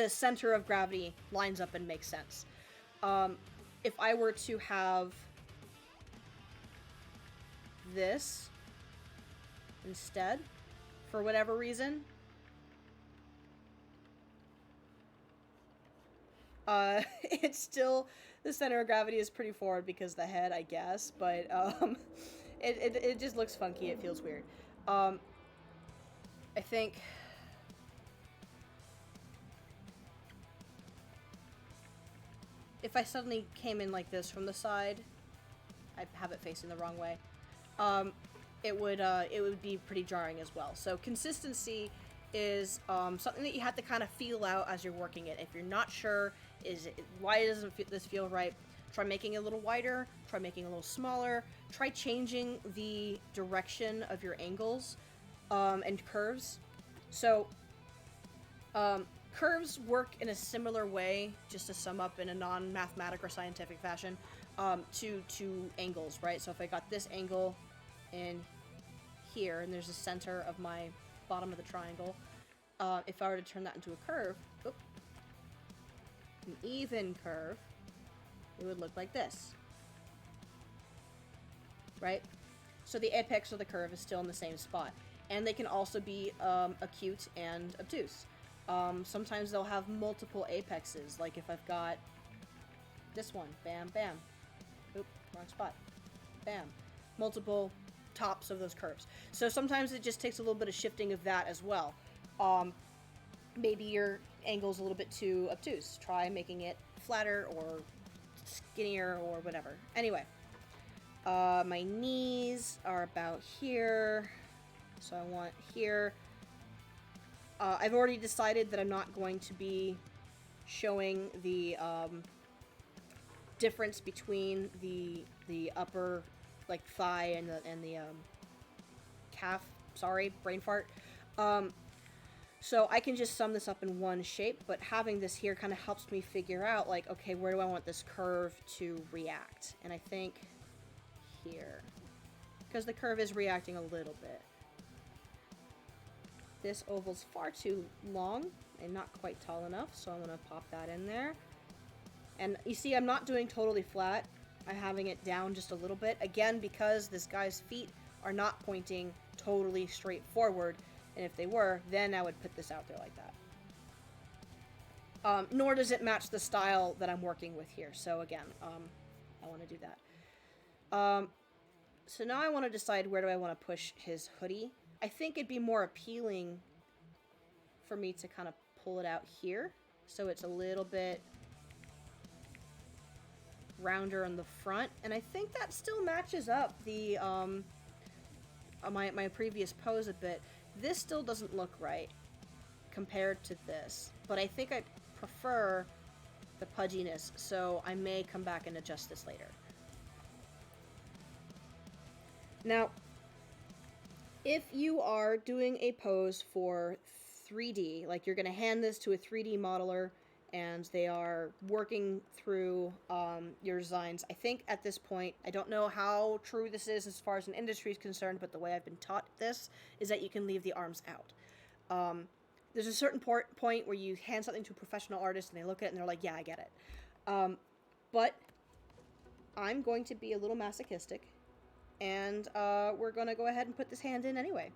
center of gravity lines up and makes sense. If I were to have this instead, for whatever reason, it's still, the center of gravity is pretty forward because the head, I guess, but, it just looks funky, it feels weird. I think... if I suddenly came in like this from the side, I have it facing the wrong way, it would be pretty jarring as well. So consistency is something that you have to kind of feel out as you're working it. If you're not sure, why doesn't this feel right, try making it a little wider, try making it a little smaller, try changing the direction of your angles and curves. So curves work in a similar way, just to sum up in a non-mathematic or scientific fashion, to angles, right? So if I got this angle in here, and there's the center of my bottom of the triangle, if I were to turn that into a curve, an even curve, it would look like this, right? So the apex of the curve is still in the same spot. And they can also be acute and obtuse. Sometimes they'll have multiple apexes, like if I've got this one, bam, bam. Oop, wrong spot. Bam. Multiple tops of those curves. So sometimes it just takes a little bit of shifting of that as well. Maybe your angle's a little bit too obtuse. Try making it flatter or skinnier or whatever. Anyway, my knees are about here. So I want here. I've already decided that I'm not going to be showing the difference between the upper, like, thigh and the calf. Sorry, brain fart. So I can just sum this up in one shape, but having this here kind of helps me figure out, like, okay, where do I want this curve to react? And I think here, because the curve is reacting a little bit. This oval's far too long and not quite tall enough, so I'm going to pop that in there. And you see, I'm not doing totally flat. I'm having it down just a little bit. Again, because this guy's feet are not pointing totally straight forward, and if they were, then I would put this out there like that. Nor does it match the style that I'm working with here. So again, I want to do that. So now I want to decide where do I want to push his hoodie. I think it'd be more appealing for me to kind of pull it out here, so it's a little bit rounder on the front, and I think that still matches up the my previous pose a bit. This still doesn't look right compared to this, but I think I prefer the pudginess, so I may come back and adjust this later. Now, if you are doing a pose for 3D, like you're going to hand this to a 3D modeler and they are working through your designs, I think at this point, I don't know how true this is as far as an industry is concerned, but the way I've been taught this is that you can leave the arms out. There's a certain point where you hand something to a professional artist and they look at it and they're like, yeah, I get it. But I'm going to be a little masochistic. And we're going to go ahead and put this hand in anyway.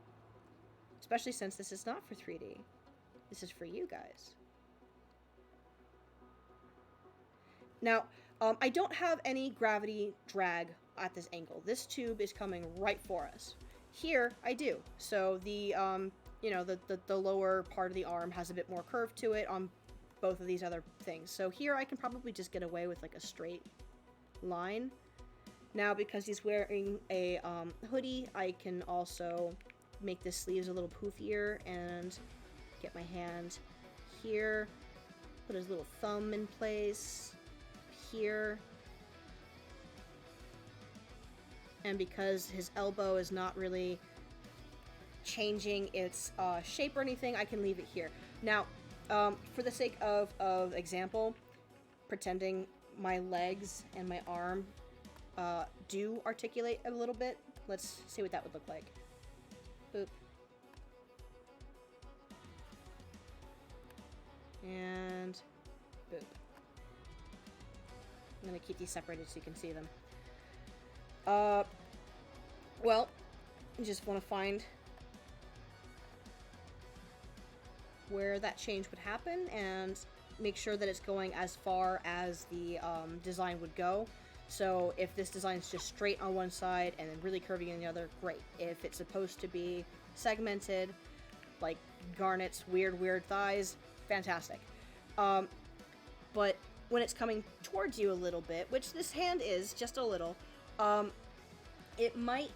Especially since this is not for 3D. This is for you guys. Now, I don't have any gravity drag at this angle. This tube is coming right for us. Here, I do. So the, you know, the lower part of the arm has a bit more curve to it on both of these other things. So here I can probably just get away with like a straight line. Now, because he's wearing a hoodie, I can also make the sleeves a little poofier and get my hand here, put his little thumb in place here. And because his elbow is not really changing its shape or anything, I can leave it here. Now, for the sake of example, pretending my legs and my arm do articulate a little bit. Let's see what that would look like. Boop. And boop. I'm going to keep these separated so you can see them. Well, you just want to find where that change would happen and make sure that it's going as far as the design would go. So if this design's just straight on one side and then really curvy on the other, great. If it's supposed to be segmented, like Garnet's weird thighs, fantastic. But when it's coming towards you a little bit, which this hand is just a little, it might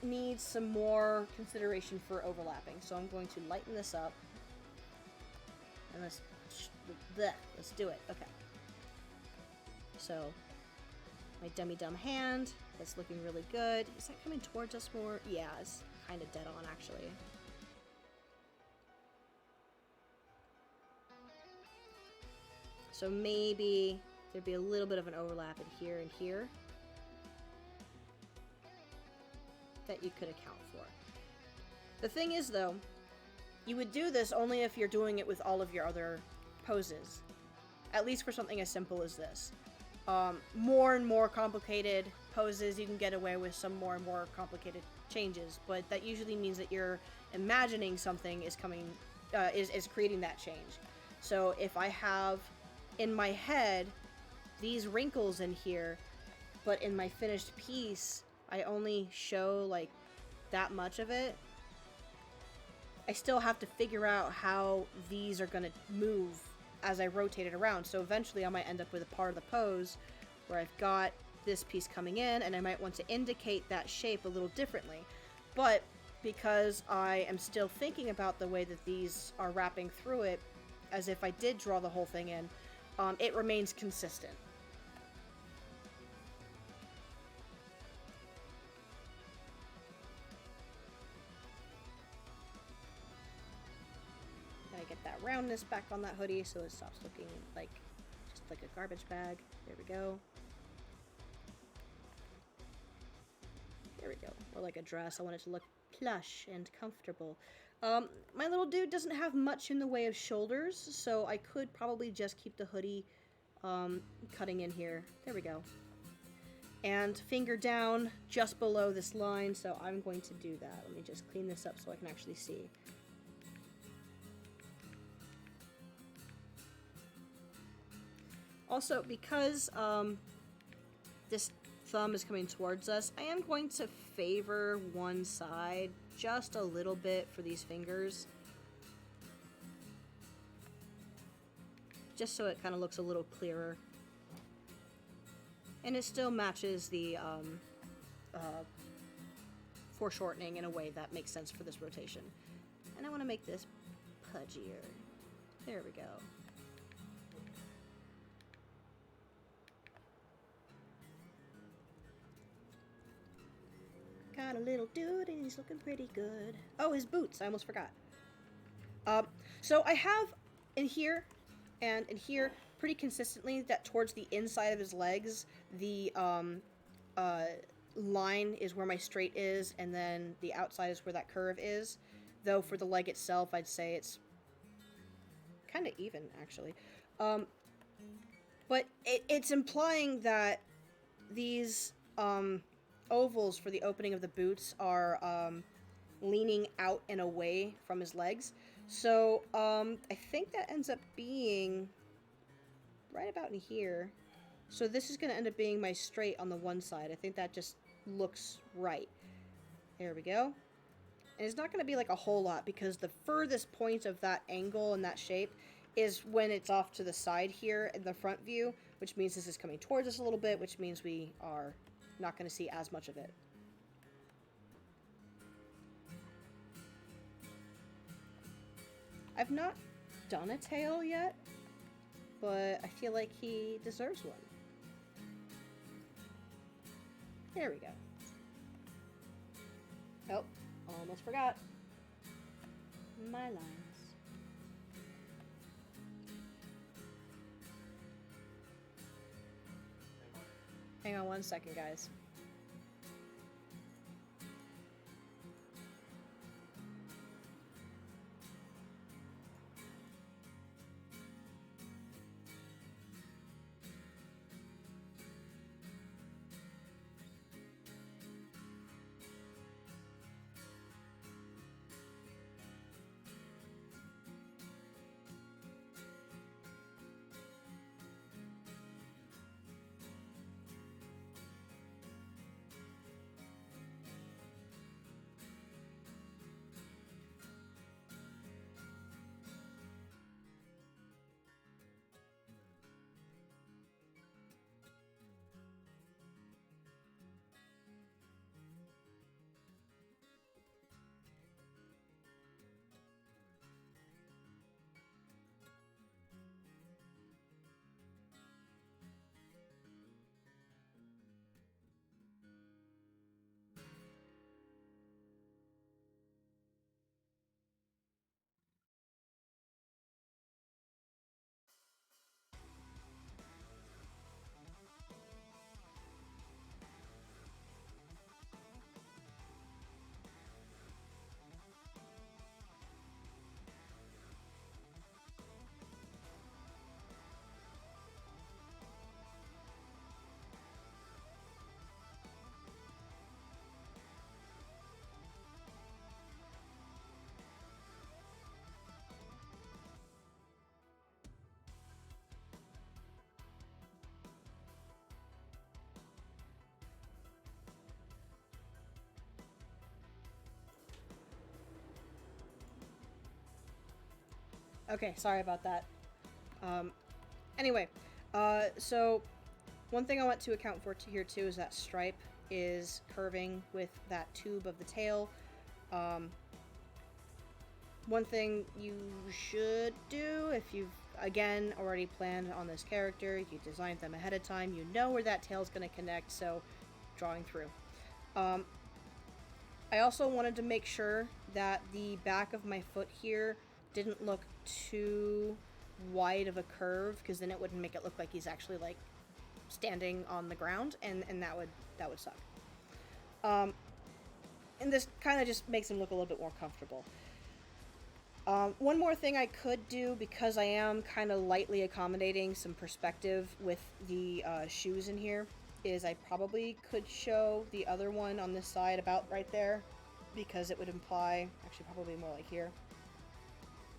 need some more consideration for overlapping. So I'm going to lighten this up. And let's do it. Okay. So my dummy-dumb hand, that's looking really good. Is that coming towards us more? Yeah, it's kind of dead on, actually. So maybe there'd be a little bit of an overlap in here and here that you could account for. The thing is, though, you would do this only if you're doing it with all of your other poses. At least for something as simple as this. More and more complicated poses, you can get away with some more and more complicated changes, but that usually means that you're imagining something is coming, is creating that change. So if I have in my head these wrinkles in here, but in my finished piece I only show like that much of it, I still have to figure out how these are going to move as I rotate it around. So eventually I might end up with a part of the pose where I've got this piece coming in, and I might want to indicate that shape a little differently. But because I am still thinking about the way that these are wrapping through it, as if I did draw the whole thing in, it remains consistent. Gotta get that roundness back on that hoodie so it stops looking like just like a garbage bag. There we go. There we go. Or like a dress. I want it to look plush and comfortable. My little dude doesn't have much in the way of shoulders, so I could probably just keep the hoodie cutting in here. There we go. And finger down just below this line, so I'm going to do that. Let me just clean this up so I can actually see. Also, because this thumb is coming towards us, I am going to favor one side just a little bit for these fingers. Just so it kind of looks a little clearer. And it still matches the foreshortening in a way that makes sense for this rotation. And I want to make this pudgier. There we go. Got a little dude and he's looking pretty good. Oh, his boots. I almost forgot. So I have in here and in here pretty consistently that towards the inside of his legs, the line is where my straight is, and then the outside is where that curve is. Though for the leg itself, I'd say it's kind of even, actually. But it's implying that these ovals for the opening of the boots are leaning out and away from his legs. So I think that ends up being right about in here. So this is going to end up being my straight on the one side. I think that just looks right. There we go. And it's not going to be like a whole lot, because the furthest point of that angle and that shape is when it's off to the side here in the front view, which means this is coming towards us a little bit, which means we are not going to see as much of it. I've not done a tail yet, but I feel like he deserves one. There we go. Oh, almost forgot. My lines. Hang on one second, guys. Okay, sorry about that. Anyway, so one thing I want to account for here too is that Stripe is curving with that tube of the tail. One thing you should do if you've, again, already planned on this character, you designed them ahead of time, you know where that tail's going to connect, so drawing through. I also wanted to make sure that the back of my foot here didn't look too wide of a curve, because then it wouldn't make it look like he's actually like standing on the ground, and that would suck. And this kind of just makes him look a little bit more comfortable. One more thing I could do, because I am kind of lightly accommodating some perspective with the shoes in here, is I probably could show the other one on this side about right there, because it would imply, actually probably more like here,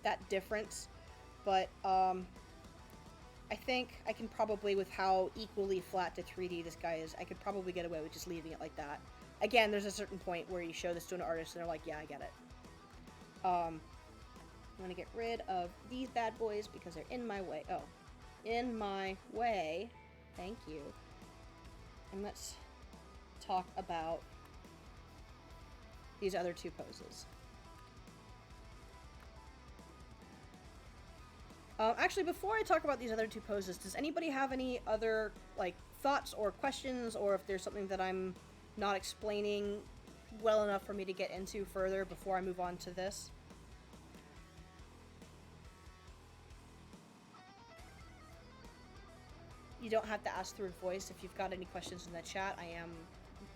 that difference. But I think I can probably, with how equally flat to 3D this guy is, I could probably get away with just leaving it like that. Again, there's a certain point where you show this to an artist and they're like, yeah, I get it. I'm gonna get rid of these bad boys because they're in my way. Oh, in my way. Thank you. And let's talk about these other two poses. Actually, before I talk about these other two poses, does anybody have any other like thoughts or questions, or if there's something that I'm not explaining well enough for me to get into further before I move on to this? You don't have to ask through voice. If you've got any questions in the chat, I am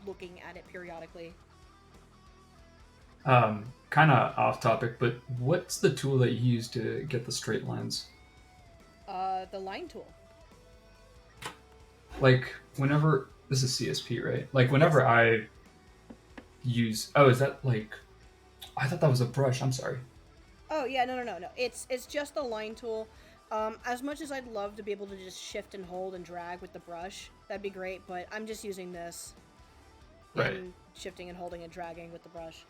looking at it periodically. Kind of off topic, but what's the tool that you use to get the straight lines? The line tool. Like, whenever... This is CSP, right? Like, whenever I use... Oh, is that, like... I thought that was a brush. I'm sorry. Oh, yeah, no. It's just a line tool. As much as I'd love to be able to just shift and hold and drag with the brush, that'd be great, but I'm just using this. Right. And shifting and holding and dragging with the brush.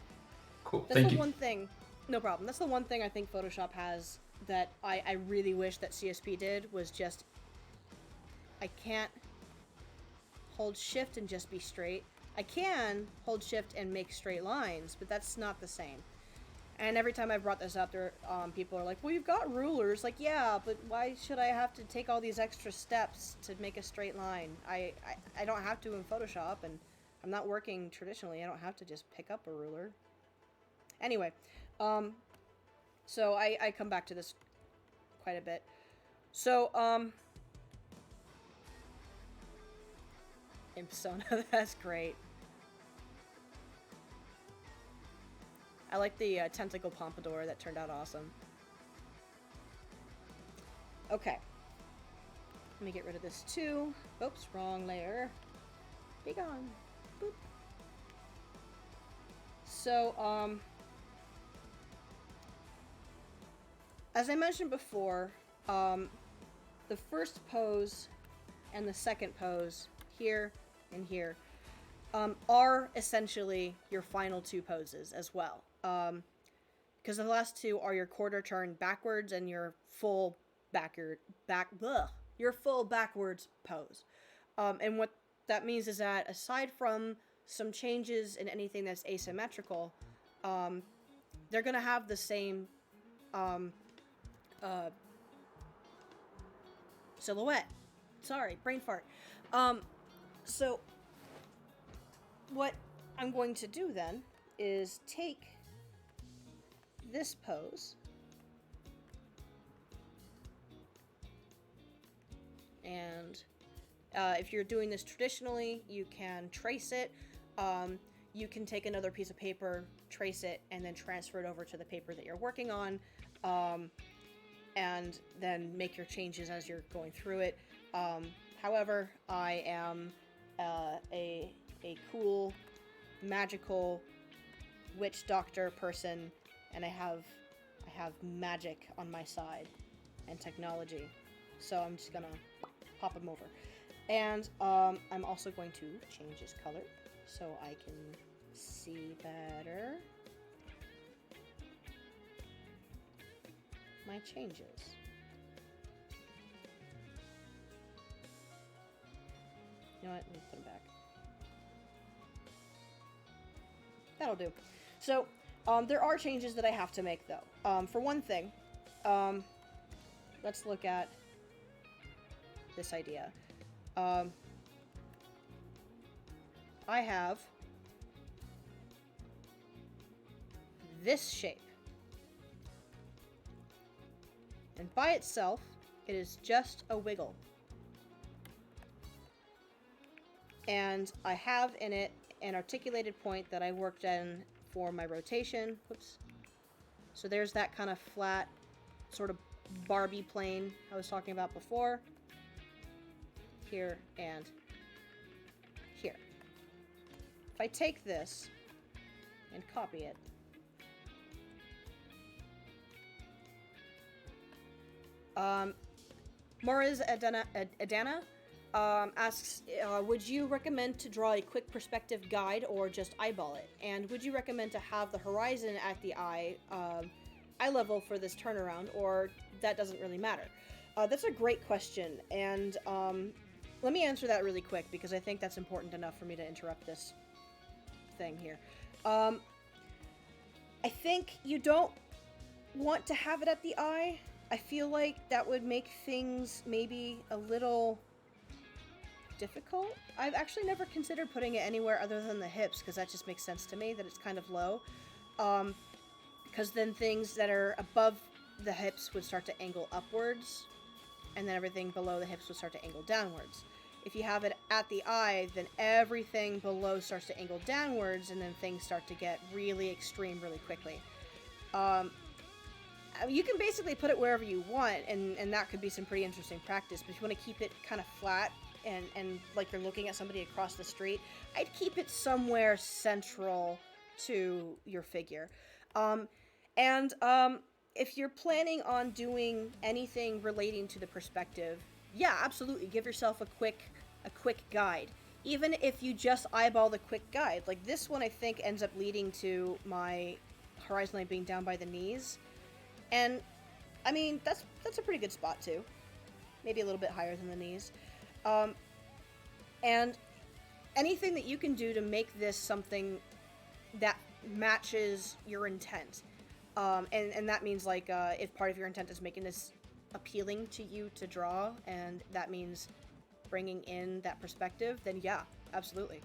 Cool, That's thank the you. one thing... No problem. That's the one thing I think Photoshop has that I really wish that CSP did, was just... I can't hold shift and just be straight. I can hold shift and make straight lines, but that's not the same. And every time I brought this up, there, people are like, well, you've got rulers. Like, yeah, but why should I have to take all these extra steps to make a straight line? I don't have to in Photoshop, and I'm not working traditionally. I don't have to just pick up a ruler. Anyway, so I come back to this quite a bit. So, Imsona, that's great. I like the tentacle pompadour. That turned out awesome. Okay. Let me get rid of this too. Oops, wrong layer. Be gone. Boop. So, as I mentioned before, the first pose and the second pose, here and here, are essentially your final two poses as well. Because the last two are your quarter turn backwards and your full your full backwards pose. And what that means is that aside from some changes in anything that's asymmetrical, they're gonna have the same silhouette. Sorry, brain fart. So what I'm going to do then is take this pose and if you're doing this traditionally, you can trace it. You can take another piece of paper, trace it, and then transfer it over to the paper that you're working on, and then make your changes as you're going through it. However, I am a cool, magical witch doctor person, and I have magic on my side and technology, so I'm just gonna pop him over. And I'm also going to change his color so I can see better. My my changes. You know what? Let me put them back. That'll do. So, there are changes that I have to make, though. For one thing, let's look at this idea. I have this shape. And by itself, it is just a wiggle. And I have in it an articulated point that I worked in for my rotation. Whoops. So there's that kind of flat, sort of Barbie plane I was talking about before. Here and here. If I take this and copy it, Moriz Adana asks, would you recommend to draw a quick perspective guide or just eyeball it? And would you recommend to have the horizon at the eye level for this turnaround, or that doesn't really matter? That's a great question, and let me answer that really quick because I think that's important enough for me to interrupt this thing here. I think you don't want to have it at the eye. I feel like that would make things maybe a little difficult. I've actually never considered putting it anywhere other than the hips because that just makes sense to me that it's kind of low. Because then things that are above the hips would start to angle upwards, and then everything below the hips would start to angle downwards. If you have it at the eye, then everything below starts to angle downwards, and then things start to get really extreme really quickly. You can basically put it wherever you want, and that could be some pretty interesting practice, but if you want to keep it kind of flat and like you're looking at somebody across the street, I'd keep it somewhere central to your figure. If you're planning on doing anything relating to the perspective, yeah, absolutely, give yourself a quick guide. Even if you just eyeball the quick guide, like this one I think ends up leading to my horizon line being down by the knees. And, I mean, that's a pretty good spot, too. Maybe a little bit higher than the knees. And anything that you can do to make this something that matches your intent. And that means, like, if part of your intent is making this appealing to you to draw, and that means bringing in that perspective, then yeah, absolutely.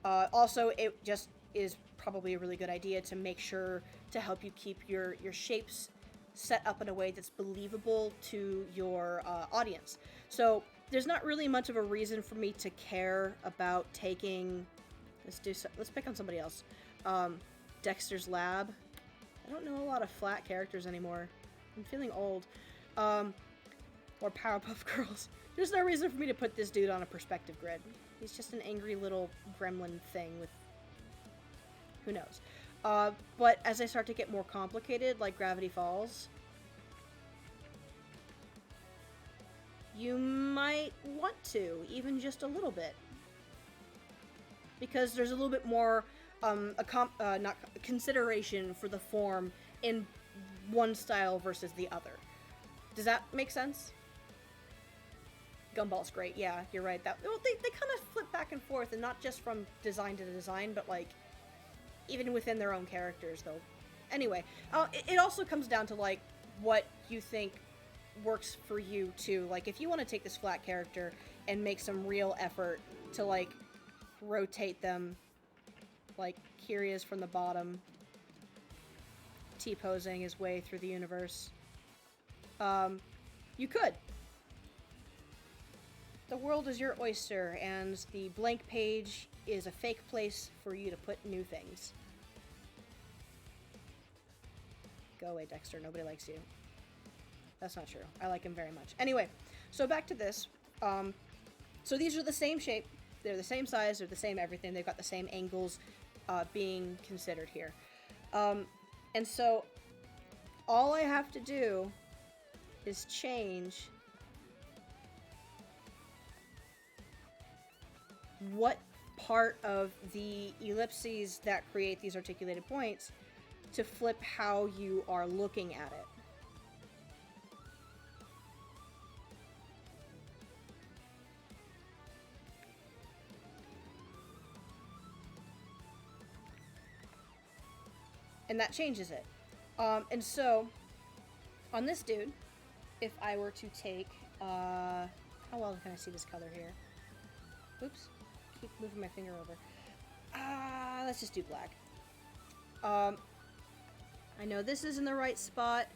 Also, it just is probably a really good idea to make sure to help you keep your shapes set up in a way that's believable to your audience. So there's not really much of a reason for me to care about taking. Let's pick on somebody else. Dexter's Lab. I don't know a lot of flat characters anymore. I'm feeling old. Or Powerpuff Girls. There's no reason for me to put this dude on a perspective grid. He's just an angry little gremlin thing with who knows. But as I start to get more complicated, like Gravity Falls, you might want to, even just a little bit. Because there's a little bit more consideration for the form in one style versus the other. Does that make sense? Gumball's great, yeah, you're right. They kind of flip back and forth, and not just from design to design, but like even within their own characters, though. Anyway, it also comes down to, like, what you think works for you, too. Like, if you want to take this flat character and make some real effort to, like, rotate them, like, here he is from the bottom, T-posing his way through the universe, you could. The world is your oyster, and the blank page is a fake place for you to put new things. Go away, Dexter. Nobody likes you. That's not true. I like him very much. Anyway, so back to this. So these are the same shape. They're the same size. They're the same everything. They've got the same angles being considered here. And so all I have to do is change what part of the ellipses that create these articulated points to flip how you are looking at it. and that changes it. And so, on this dude, if I were to take, how well can I see this color here? Oops, keep moving my finger over. Let's just do black. I know this is in the right spot,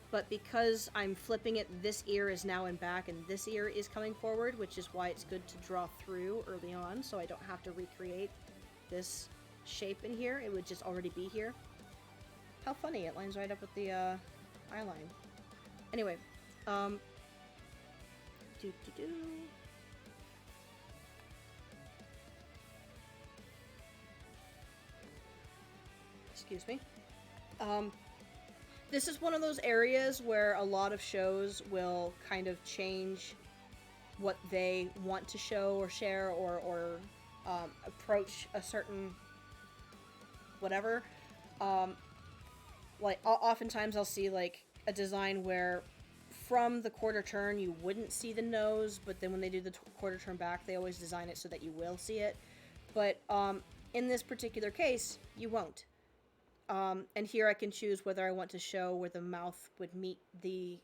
but because I'm flipping it, this ear is now in back and this ear is coming forward, which is why it's good to draw through early on, so I don't have to recreate this shape in here. It would just already be here. How funny, it lines right up with the eye line. Anyway, excuse me. This is one of those areas where a lot of shows will kind of change what they want to show or share or approach a certain whatever. Like, oftentimes I'll see, like, a design where from the quarter turn you wouldn't see the nose, but then when they do the quarter turn back, they always design it so that you will see it. But in this particular case, you won't. And here I can choose whether I want to show where the mouth would meet the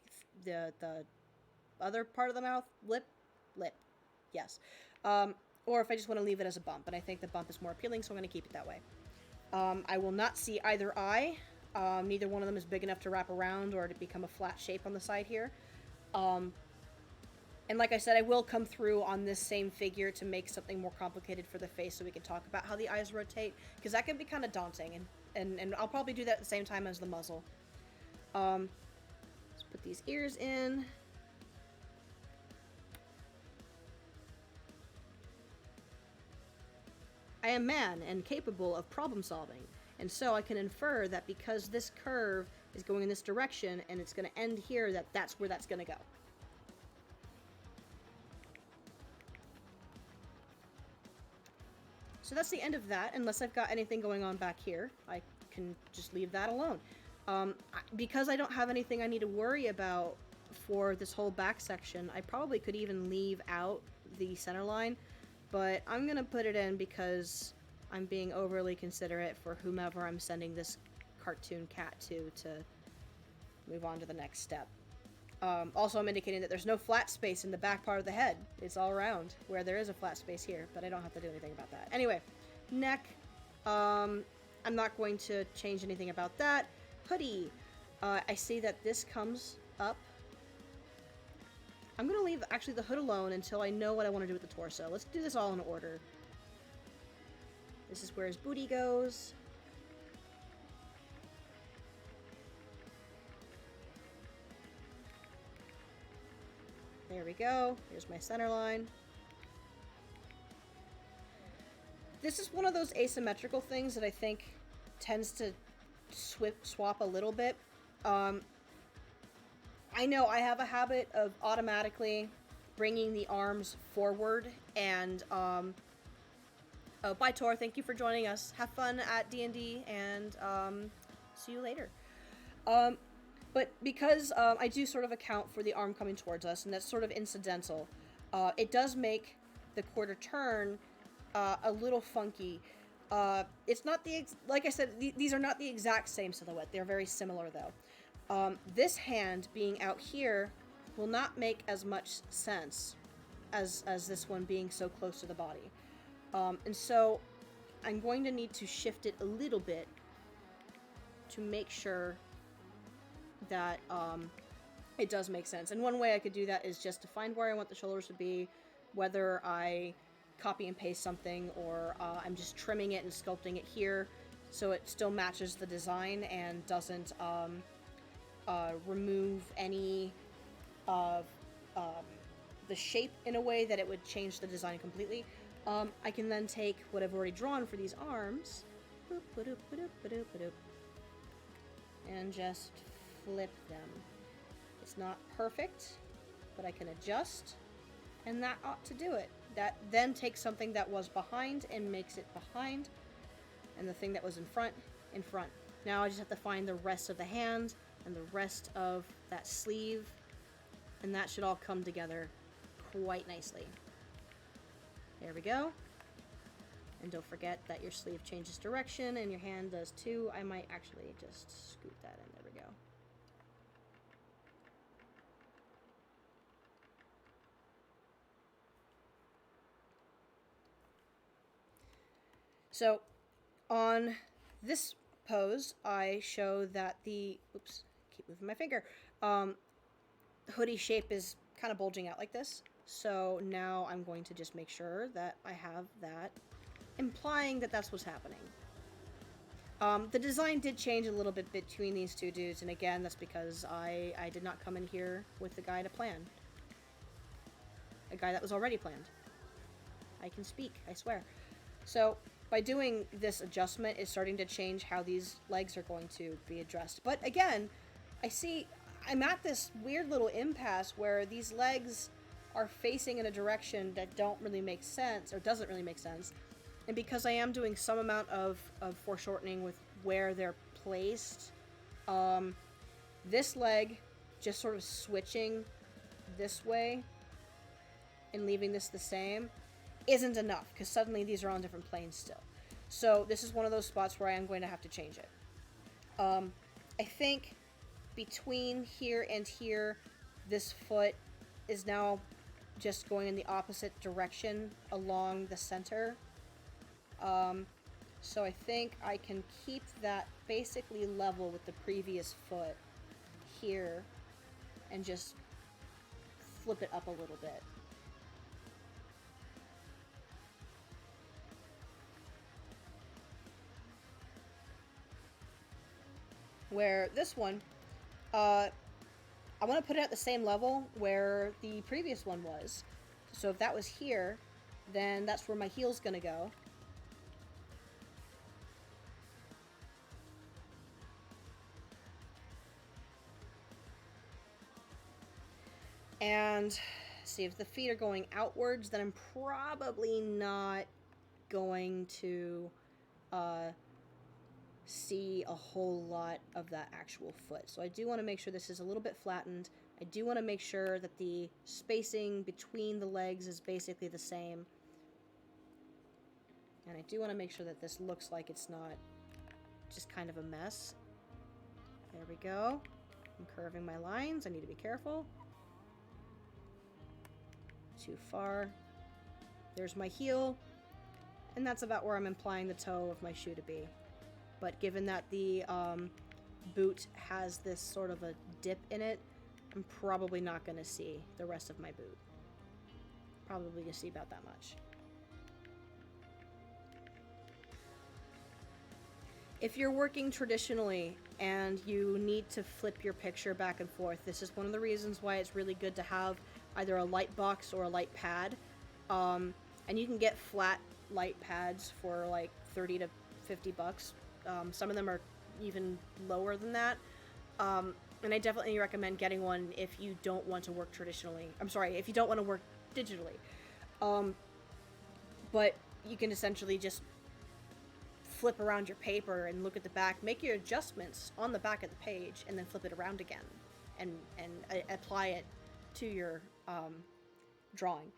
other part of the mouth, lip, yes. Or if I just want to leave it as a bump, and I think the bump is more appealing, so I'm going to keep it that way. I will not see either eye. Neither one of them is big enough to wrap around or to become a flat shape on the side here. And like I said, I will come through on this same figure to make something more complicated for the face so we can talk about how the eyes rotate, because that can be kind of daunting, and I'll probably do that at the same time as the muzzle. Let's put these ears in. I am man and capable of problem solving, and so I can infer that because this curve is going in this direction and it's going to end here, that's where that's going to go. So that's the end of that, unless I've got anything going on back here. I can just leave that alone. Because I don't have anything I need to worry about for this whole back section, I probably could even leave out the center line, but I'm going to put it in because I'm being overly considerate for whomever I'm sending this cartoon cat to move on to the next step. Also, I'm indicating that there's no flat space in the back part of the head. It's all around, where there is a flat space here, but I don't have to do anything about that. Anyway, neck. I'm not going to change anything about that. Hoodie. I see that this comes up. I'm going to leave, actually, the hood alone until I know what I want to do with the torso. Let's do this all in order. This is where his booty goes. There we go. Here's my center line. This is one of those asymmetrical things that I think tends to swap a little bit. I know I have a habit of automatically bringing the arms forward, and oh, bye Tor, thank you for joining us. Have fun at D&D, and see you later. But because I do sort of account for the arm coming towards us, and that's sort of incidental, it does make the quarter turn a little funky. It's not like I said, these are not the exact same silhouette. They're very similar, though. This hand being out here will not make as much sense as this one being so close to the body. And so I'm going to need to shift it a little bit to make sure that it does make sense. And one way I could do that is just to find where I want the shoulders to be, whether I copy and paste something or I'm just trimming it and sculpting it here so it still matches the design and doesn't remove any of the shape in a way that it would change the design completely. I can then take what I've already drawn for these arms and just flip them. It's not perfect, but I can adjust, and that ought to do it. That then takes something that was behind and makes it behind, and the thing that was in front. Now I just have to find the rest of the hand and the rest of that sleeve, and that should all come together quite nicely. There we go. And don't forget that your sleeve changes direction and your hand does too. I might actually just scoot that in. There we go. So on this pose, I show that the, oops, keep moving my finger, hoodie shape is kind of bulging out like this. So now I'm going to just make sure that I have that, implying that that's what's happening. The design did change a little bit between these two dudes, and again, that's because I did not come in here with the guy to plan. A guy that was already planned. I can speak, I swear. So, by doing this adjustment, it's starting to change how these legs are going to be addressed. But again, I'm at this weird little impasse where these legs are facing in a direction that don't really make sense, or doesn't really make sense. And because I am doing some amount of foreshortening with where they're placed, this leg just sort of switching this way and leaving this the same isn't enough, because suddenly these are on different planes still. So this is one of those spots where I am going to have to change it. I think between here and here, this foot is now just going in the opposite direction along the center. So I think I can keep that basically level with the previous foot here and just flip it up a little bit. Where this one, I want to put it at the same level where the previous one was. So if that was here, then that's where my heel's gonna go. And see, if the feet are going outwards, then I'm probably not going to see a whole lot of that actual foot. So I do want to make sure this is a little bit flattened. I do want to make sure that the spacing between the legs is basically the same. And I do want to make sure that this looks like it's not just kind of a mess. There we go. I'm curving my lines. I need to be careful. Too far. There's my heel. And that's about where I'm implying the toe of my shoe to be. But given that the boot has this sort of a dip in it, I'm probably not going to see the rest of my boot. Probably going to see about that much. If you're working traditionally and you need to flip your picture back and forth, this is one of the reasons why it's really good to have either a light box or a light pad. And you can get flat light pads for like 30 to 50 bucks. Some of them are even lower than that. And I definitely recommend getting one if you don't want to work traditionally. I'm sorry, if you don't want to work digitally. But you can essentially just flip around your paper and look at the back, make your adjustments on the back of the page, and then flip it around again and apply it to your drawing.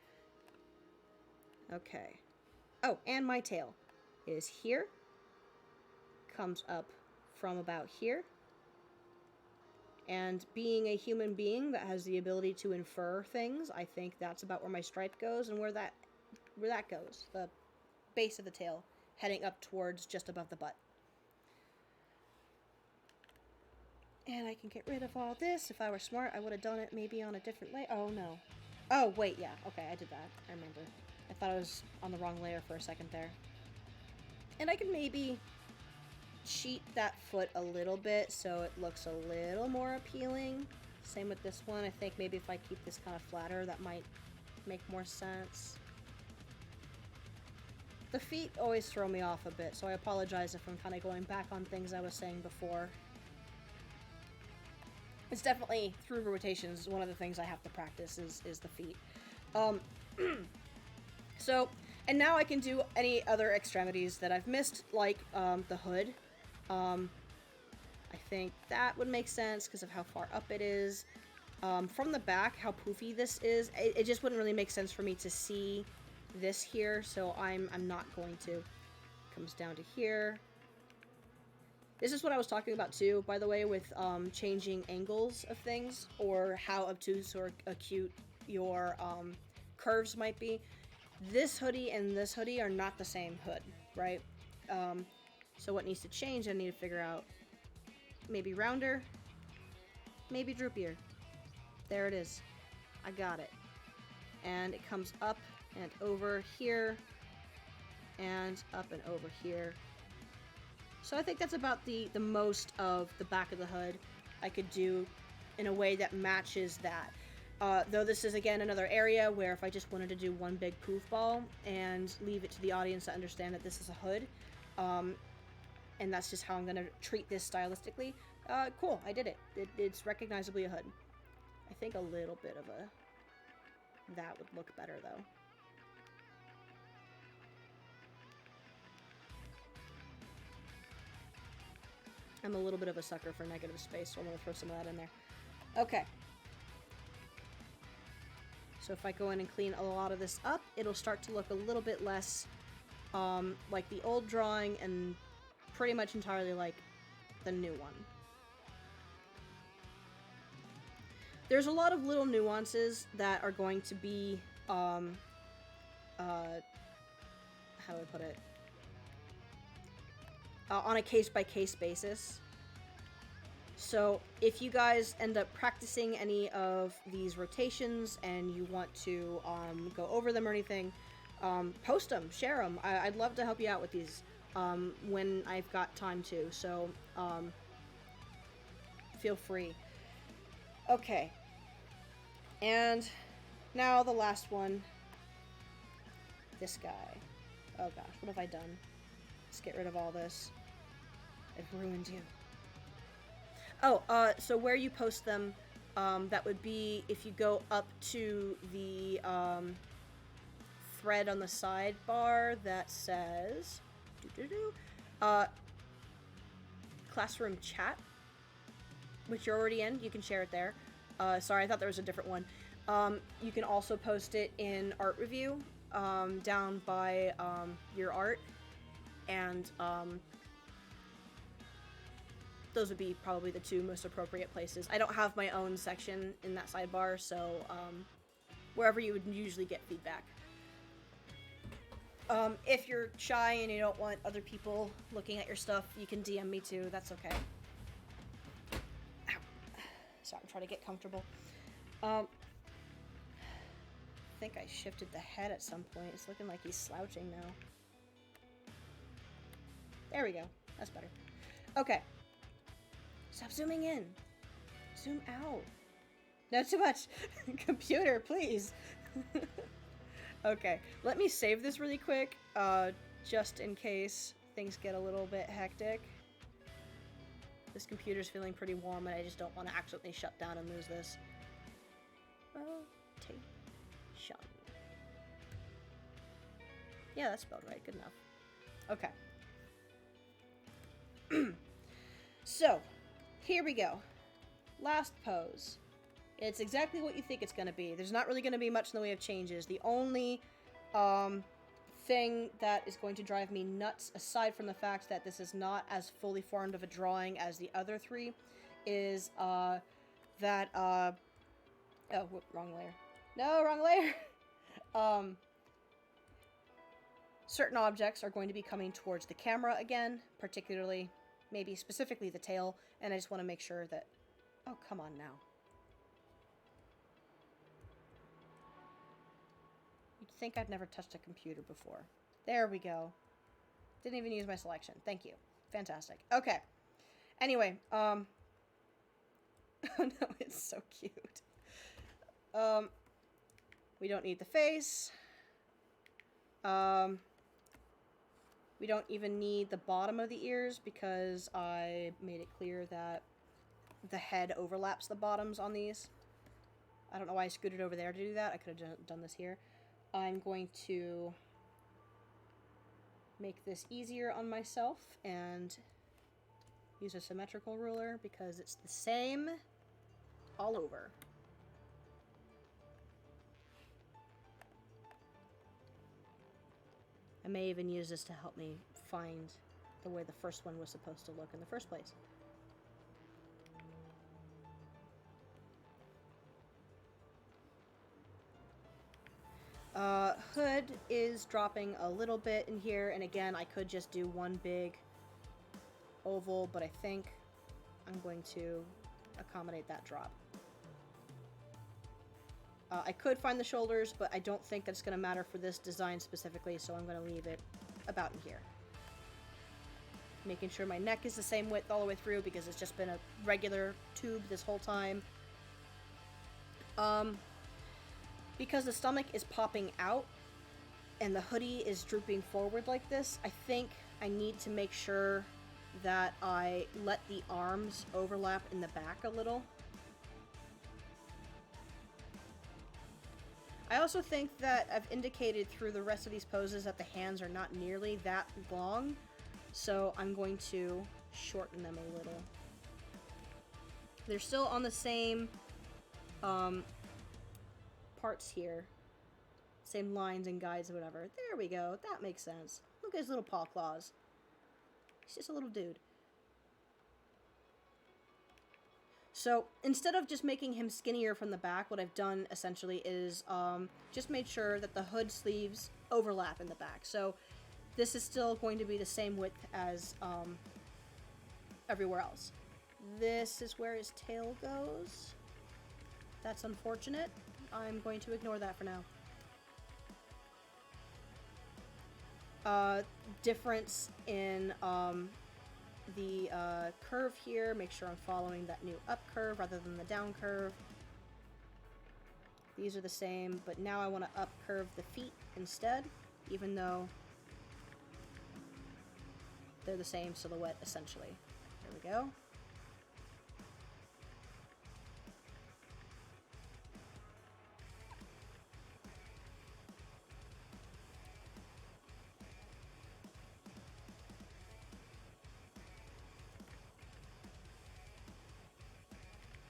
Okay. Oh, and my tail is here. Comes up from about here. And being a human being that has the ability to infer things, I think that's about where my stripe goes and where that goes. The base of the tail heading up towards just above the butt. And I can get rid of all this. If I were smart, I would have done it maybe on a different layer. Oh, no. Oh, wait, yeah. Okay, I did that. I remember. I thought I was on the wrong layer for a second there. And I can maybe cheat that foot a little bit so it looks a little more appealing. Same with this one. I think maybe if I keep this kind of flatter, that might make more sense. The feet always throw me off a bit, so I apologize if I'm kind of going back on things I was saying before. It's definitely, through rotations, one of the things I have to practice is the feet. So, and now I can do any other extremities that I've missed, like the hood. I think that would make sense because of how far up it is. From the back, how poofy this is, it just wouldn't really make sense for me to see this here, so I'm not going to. Comes down to here. This is what I was talking about too, by the way, with changing angles of things, or how obtuse or acute your curves might be. This hoodie and this hoodie are not the same hood, right? So what needs to change, I need to figure out maybe rounder, maybe droopier. There it is. I got it. And it comes up and over here, and up and over here. So I think that's about the most of the back of the hood I could do in a way that matches that. Though this is, again, another area where if I just wanted to do one big poof ball and leave it to the audience to understand that this is a hood, and that's just how I'm going to treat this stylistically, cool, I did it. It's recognizably a hood. I think a little bit of that would look better, though. I'm a little bit of a sucker for negative space, so I'm going to throw some of that in there. Okay. So if I go in and clean a lot of this up, it'll start to look a little bit less like the old drawing and pretty much entirely like the new one. There's a lot of little nuances that are going to be, how do I put it? On a case-by-case basis. So if you guys end up practicing any of these rotations and you want to go over them or anything, post them, share them. I'd love to help you out with these when I've got time to, so feel free. Okay. And now the last one. This guy. Oh gosh, what have I done? Let's get rid of all this. I've ruined you. Oh, so where you post them, that would be if you go up to the thread on the sidebar that says classroom chat, which you're already in. You can share it there. Sorry, I thought there was a different one. You can also post it in art review down by your art, and those would be probably the two most appropriate places. I don't have my own section in that sidebar, so wherever you would usually get feedback. If you're shy and you don't want other people looking at your stuff, you can DM me too. That's okay. Ow. Sorry, I'm trying to get comfortable. I think I shifted the head at some point. It's looking like he's slouching now. There we go. That's better. Okay. Stop zooming in. Zoom out. Not too much. Computer, please. Okay. Let me save this really quick, just in case things get a little bit hectic. This computer's feeling pretty warm, and I just don't want to accidentally shut down and lose this. Rotation. Yeah, that's spelled right. Good enough. Okay. So, here we go. Last pose. It's exactly what you think it's going to be. There's not really going to be much in the way of changes. The only thing that is going to drive me nuts, aside from the fact that this is not as fully formed of a drawing as the other three, is that, oh, whoop, wrong layer. No, wrong layer! Certain objects are going to be coming towards the camera again, particularly, maybe specifically the tail, and I just want to make sure that... Oh, come on now. You'd think I'd never touched a computer before. There we go. Didn't even use my selection. Thank you. Fantastic. Okay. Anyway, oh no, it's so cute. We don't need the face. We don't even need the bottom of the ears because I made it clear that the head overlaps the bottoms on these. I don't know why I scooted over there to do that. I could have done this here. I'm going to make this easier on myself and use a symmetrical ruler because it's the same all over. I may even use this to help me find the way the first one was supposed to look in the first place. Hood is dropping a little bit in here, and again, I could just do one big oval, but I think I'm going to accommodate that drop. I could find the shoulders, but I don't think that's going to matter for this design specifically, so I'm going to leave it about in here. Making sure my neck is the same width all the way through because it's just been a regular tube this whole time. Because the stomach is popping out and the hoodie is drooping forward like this, I think I need to make sure that I let the arms overlap in the back a little. I also think that I've indicated through the rest of these poses that the hands are not nearly that long, so I'm going to shorten them a little. They're still on the same parts here. Same lines and guides or whatever. There we go. That makes sense. Look at his little paw claws. He's just a little dude. So instead of just making him skinnier from the back, what I've done essentially is just made sure that the hood sleeves overlap in the back. So this is still going to be the same width as everywhere else. This is where his tail goes. That's unfortunate. I'm going to ignore that for now. Difference in the curve here. Make sure I'm following that new up curve rather than the down curve. These are the same, but now I want to up curve the feet instead, even though they're the same silhouette essentially. There we go.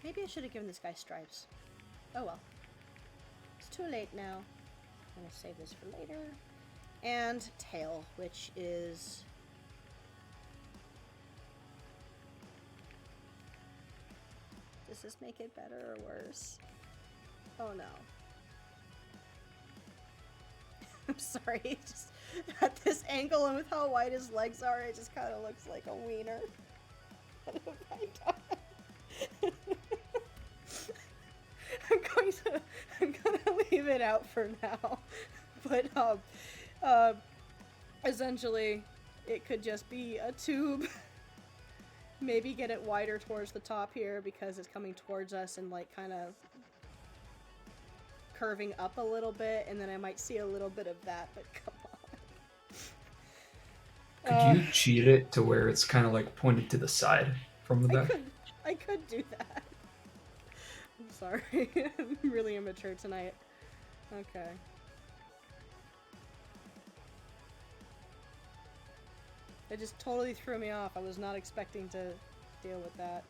Maybe I should have given this guy stripes. Oh well. It's too late now. I'm gonna save this for later. And tail, which is... Does this make it better or worse? Oh no. I'm sorry, just at this angle and with how wide his legs are, it just kind of looks like a wiener. What have I done? I'm gonna leave it out for now. But essentially it could just be a tube. Maybe get it wider towards the top here because it's coming towards us and like kind of curving up a little bit, and then I might see a little bit of that, but come on. Could you cheat it to where it's kind of like pointed to the side from the back? I could do that. I'm sorry. I'm really immature tonight. Okay. It just totally threw me off. I was not expecting to deal with that.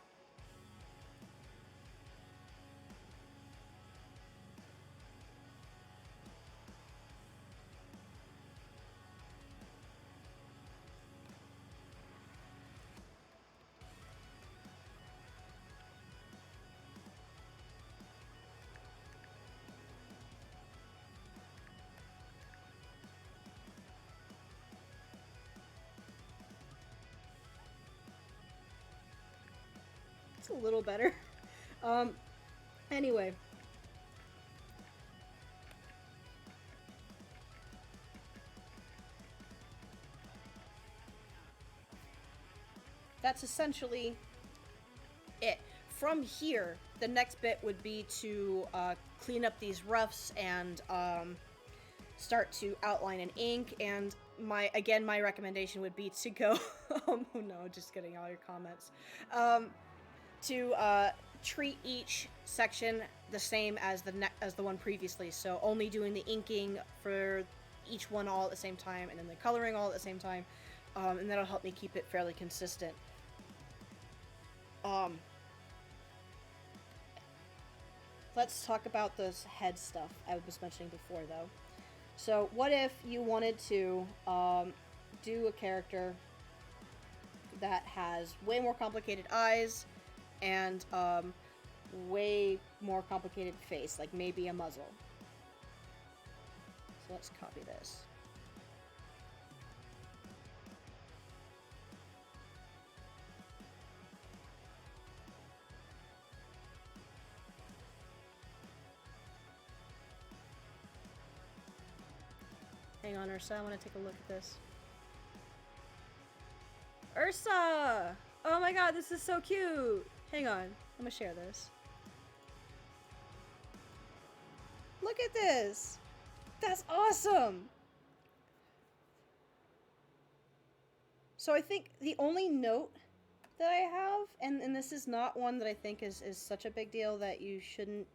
It's a little better. Anyway. That's essentially it. From here, the next bit would be to clean up these roughs and start to outline and ink, and my recommendation would be to go oh no, just getting all your comments. To treat each section the same as the one previously, so only doing the inking for each one all at the same time, and then the coloring all at the same time, and that'll help me keep it fairly consistent. Let's talk about this head stuff I was mentioning before, though. So what if you wanted to do a character that has way more complicated eyes and way more complicated face, like maybe a muzzle. So let's copy this. Hang on, Ursa, I want to take a look at this. Ursa! Oh my god, this is so cute! Hang on, I'm gonna share this. Look at this! That's awesome! So I think the only note that I have, and this is not one that I think is such a big deal that you shouldn't,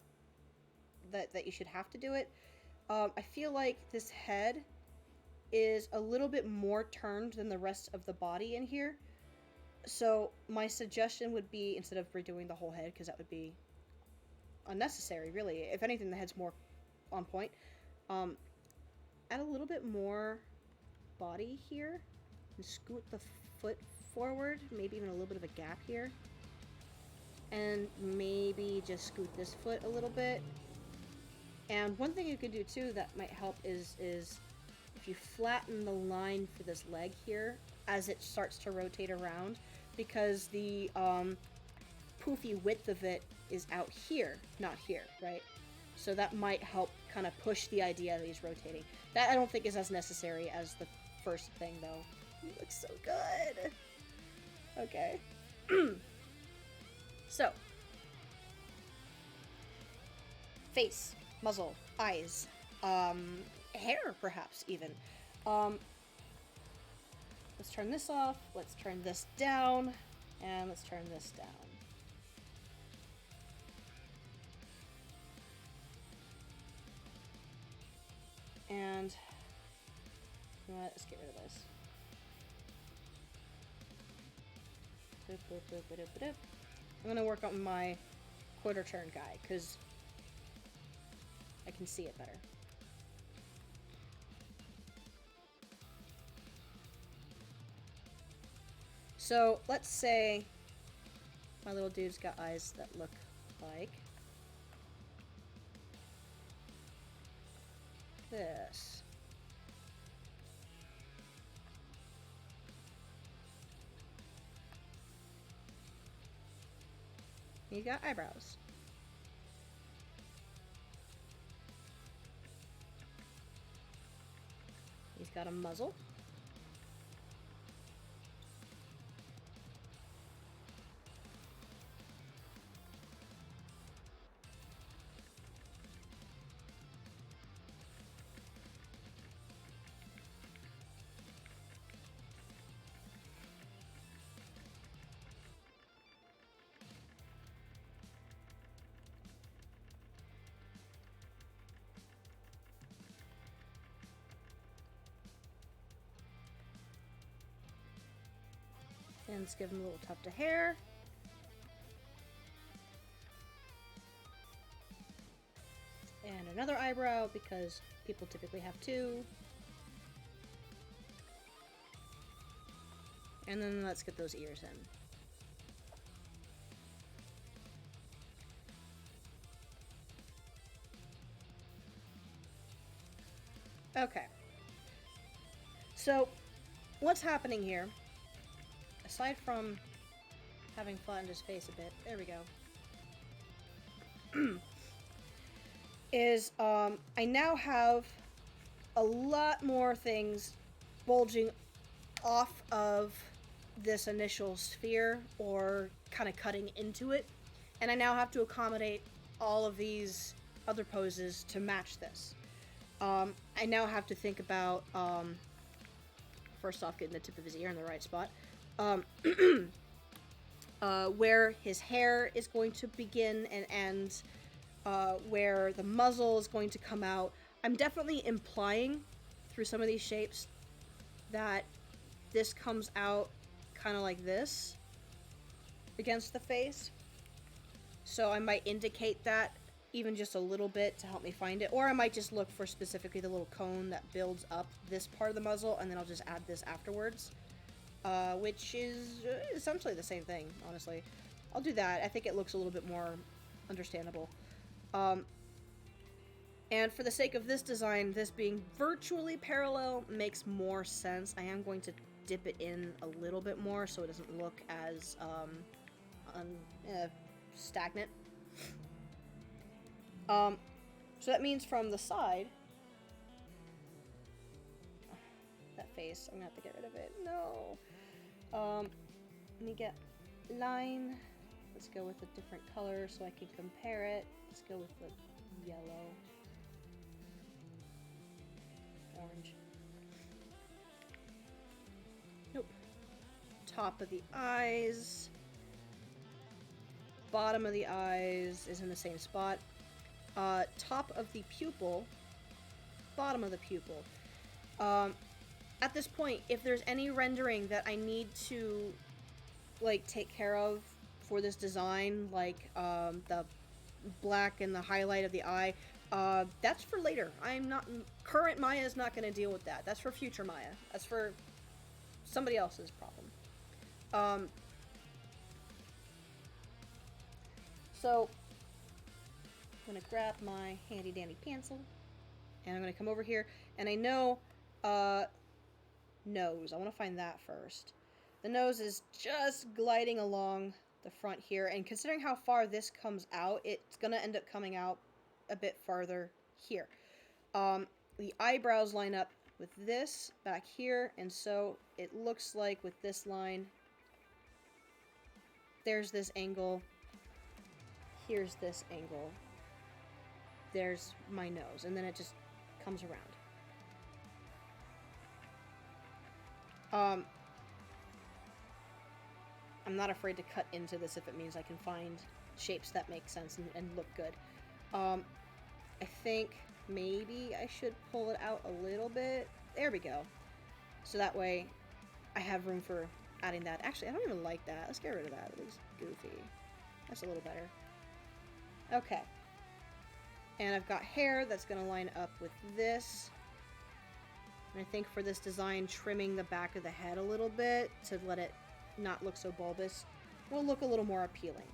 that you should have to do it. I feel like this head is a little bit more turned than the rest of the body in here. So my suggestion would be, instead of redoing the whole head, because that would be unnecessary, really. If anything, the head's more on point. Add a little bit more body here and scoot the foot forward, maybe even a little bit of a gap here. And maybe just scoot this foot a little bit. And one thing you could do too that might help is if you flatten the line for this leg here as it starts to rotate around, because the poofy width of it is out here, not here, right? So that might help kind of push the idea that he's rotating. That I don't think is as necessary as the first thing, though. He looks so good! Okay. So. Face, muzzle, eyes, hair, perhaps, even. Let's turn this off, let's turn this down, and let's turn this down. And let's get rid of this. I'm gonna work on my quarter turn guy, because I can see it better. So let's say my little dude's got eyes that look like this. He's got eyebrows. He's got a muzzle. And let's give him a little tuft of hair. And another eyebrow, because people typically have two. And then let's get those ears in. Okay. So, what's happening here, aside from having flattened his face a bit, there we go, is I now have a lot more things bulging off of this initial sphere, or kind of cutting into it, and I now have to accommodate all of these other poses to match this. I now have to think about, first off, getting the tip of his ear in the right spot, where his hair is going to begin and end, where the muzzle is going to come out. I'm definitely implying through some of these shapes that this comes out kind of like this against the face. So I might indicate that even just a little bit to help me find it. Or I might just look for specifically the little cone that builds up this part of the muzzle, and then I'll just add this afterwards. Which is essentially the same thing, honestly. I'll do that. I think it looks a little bit more understandable. And for the sake of this design, this being virtually parallel makes more sense. I am going to dip it in a little bit more so it doesn't look as stagnant. So that means from the side, that face, I'm gonna have to get rid of it. No. Let me get line. Let's go with a different color so I can compare it. Let's go with the yellow. Orange. Nope. Top of the eyes. Bottom of the eyes is in the same spot. Top of the pupil. Bottom of the pupil. At this point, if there's any rendering that I need to, like, take care of for this design, like, the black and the highlight of the eye, that's for later. Current Maya is not going to deal with that. That's for future Maya. That's for somebody else's problem. So, I'm going to grab my handy dandy pencil, and I'm going to come over here, and I know, nose. I want to find that first. The nose is just gliding along the front here, and considering how far this comes out, it's going to end up coming out a bit farther here. The eyebrows line up with this back here, and so it looks like with this line, there's this angle, here's this angle, there's my nose, and then it just comes around. I'm not afraid to cut into this if it means I can find shapes that make sense and look good. I think maybe I should pull it out a little bit. There we go. So that way I have room for adding that. Actually, I don't even like that. Let's get rid of that. It looks goofy. That's a little better. Okay. And I've got hair that's going to line up with this. And I think for this design, trimming the back of the head a little bit to let it not look so bulbous will look a little more appealing.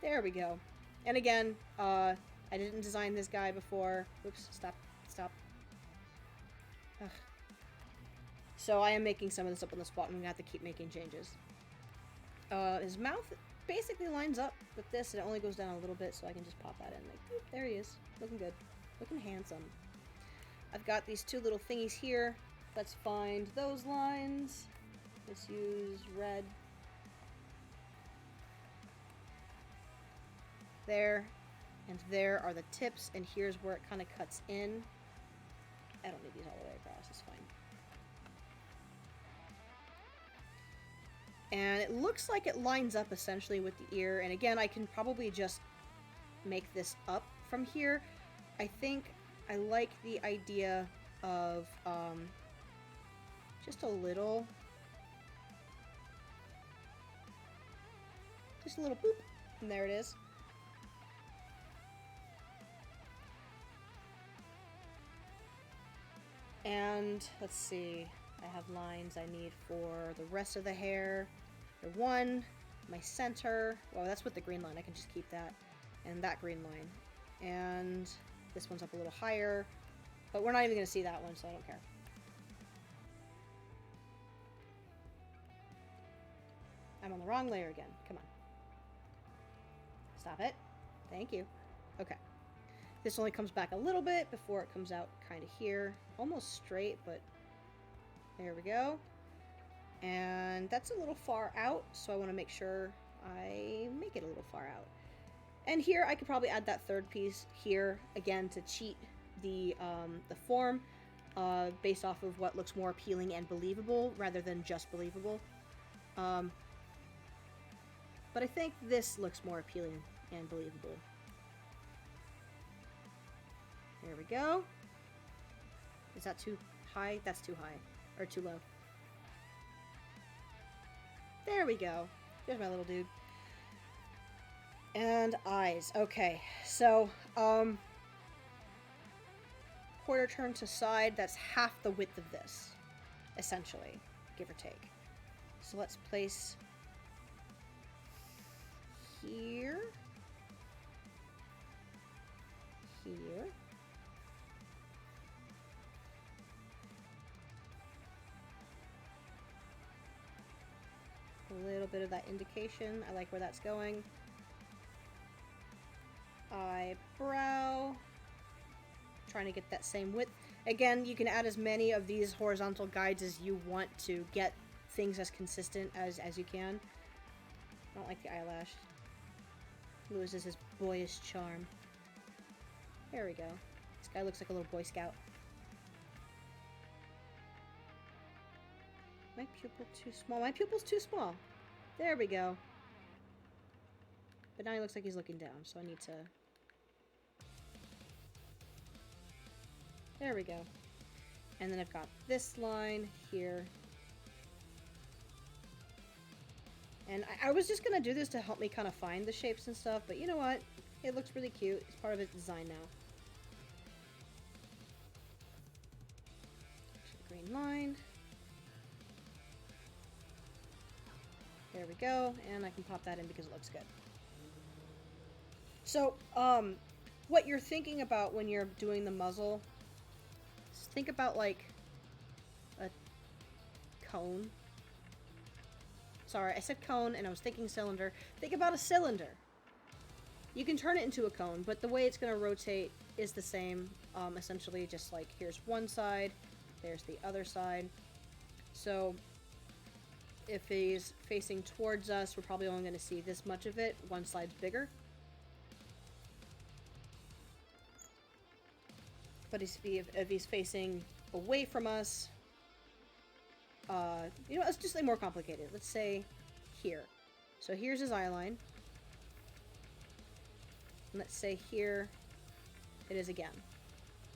There we go. And again, I didn't design this guy before. Oops, stop. Ugh. So I am making some of this up on the spot, and I'm going to have to keep making changes. His mouth basically lines up with this, and it only goes down a little bit, so I can just pop that in. Like, boop, there he is. Looking good. Looking handsome. I've got these two little thingies here. Let's find those lines. Let's use red. There. And there are the tips, and here's where it kind of cuts in. I don't need these all the way across, it's fine. And it looks like it lines up essentially with the ear, and again, I can probably just make this up from here. I think I like the idea of just a little boop, and there it is. And let's see, I have lines I need for the rest of the hair. The one, my center, well, that's with the green line, I can just keep that, and that green line. And this one's up a little higher, but we're not even going to see that one, so I don't care. I'm on the wrong layer again. Come on. Stop it. Thank you. Okay. This only comes back a little bit before it comes out kind of here. Almost straight, but there we go. And that's a little far out, so I want to make sure I make it a little far out. And here I could probably add that third piece here, again, to cheat the form based off of what looks more appealing and believable rather than just believable. But I think this looks more appealing and believable. There we go. Is that too high? That's too high. Or too low. There we go. There's my little dude. And eyes. Okay, so, quarter turn to side, that's half the width of this, essentially, give or take. So let's place here, here, a little bit of that indication. I like where that's going. Eyebrow, trying to get that same width. Again, you can add as many of these horizontal guides as you want to get things as consistent as you can. I don't like the eyelash. Loses his boyish charm. There we go. This guy looks like a little Boy Scout. My pupil too small. My pupil's too small. There we go. But now he looks like he's looking down, so I need to... There we go. And then I've got this line here. And I was just gonna do this to help me kind of find the shapes and stuff, but you know what? It looks really cute. It's part of its design now. Green line. There we go. And I can pop that in because it looks good. So, what you're thinking about when you're doing the muzzle, think about like a cone. Sorry, I said cone and I was thinking cylinder. Think about a cylinder. You can turn it into a cone, but the way it's going to rotate is the same. Essentially, just like here's one side, there's the other side. So if he's facing towards us, we're probably only going to see this much of it. One side's bigger. But if he's facing away from us, you know, let's just say more complicated. Let's say here. So here's his eye line. And let's say here it is again.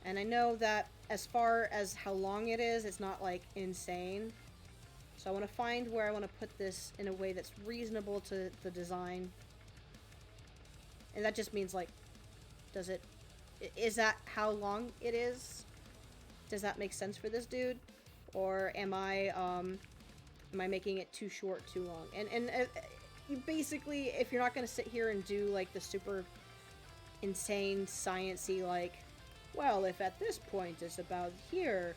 And I know that as far as how long it is, it's not like insane. So I want to find where I want to put this in a way that's reasonable to the design. And that just means like, is that how long it is? Does that make sense for this dude? Or am I making it too short, too long? And you basically, if you're not going to sit here and do like the super insane sciencey, like, well, if at this point it's about here,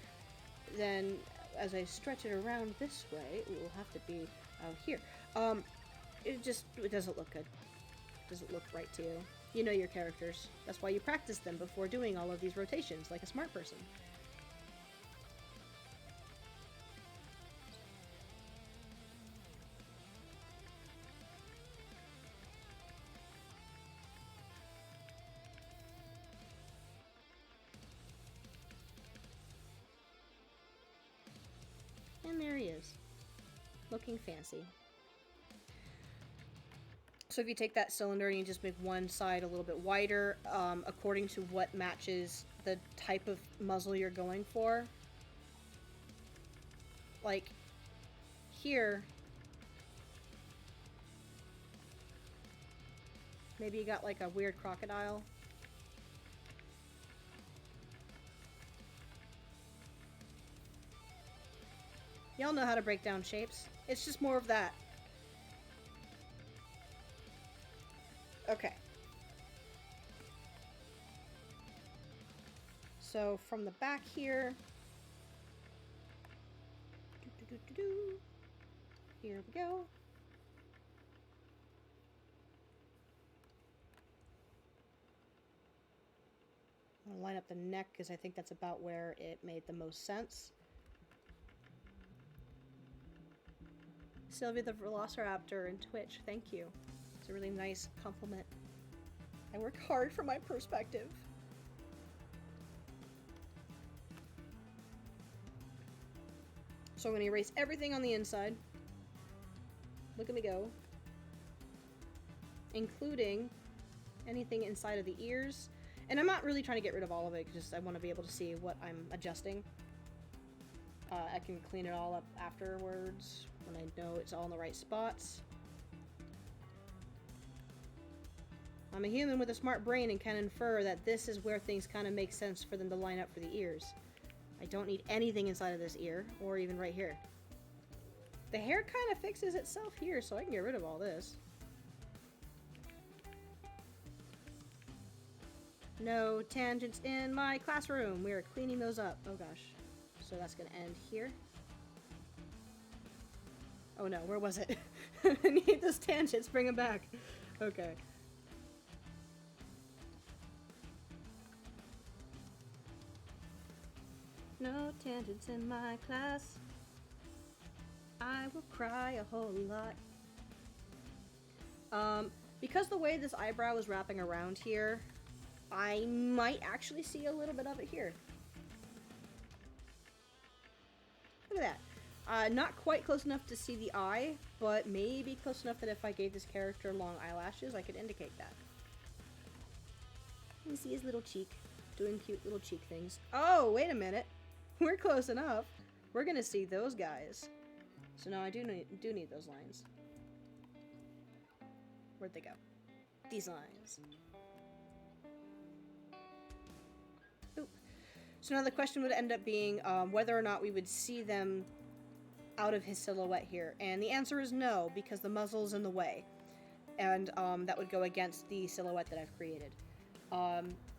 then as I stretch it around this way, it will have to be out here. It doesn't look good. It doesn't look right to you. You know your characters. That's why you practice them before doing all of these rotations, like a smart person. And there he is, looking fancy. So if you take that cylinder and you just make one side a little bit wider, according to what matches the type of muzzle you're going for. Like, here, maybe you got like a weird crocodile. Y'all know how to break down shapes. It's just more of that. Okay. So from the back here, here we go. I'm gonna line up the neck because I think that's about where it made the most sense. Sylvia the Velociraptor and Twitch, thank you. It's a really nice compliment. I work hard for my perspective. So I'm going to erase everything on the inside. Look at me go. Including anything inside of the ears. And I'm not really trying to get rid of all of it, because I want to be able to see what I'm adjusting. I can clean it all up afterwards when I know it's all in the right spots. I'm a human with a smart brain and can infer that this is where things kind of make sense for them to line up for the ears. I don't need anything inside of this ear, or even right here. The hair kind of fixes itself here, so I can get rid of all this. No tangents in my classroom. We are cleaning those up. Oh gosh. So that's gonna end here. Oh no, where was it? I need those tangents, bring them back. Okay. No tangents in my class. I will cry a whole lot. Because the way this eyebrow is wrapping around here, I might actually see a little bit of it here. Look at that. Not quite close enough to see the eye, but maybe close enough that if I gave this character long eyelashes, I could indicate that. You can see his little cheek, doing cute little cheek things. Oh, wait a minute. We're close enough. We're gonna see those guys. So now I do need those lines. Where'd they go? These lines. Oop. So now the question would end up being whether or not we would see them out of his silhouette here. And the answer is no, because the muzzle's in the way. And that would go against the silhouette that I've created.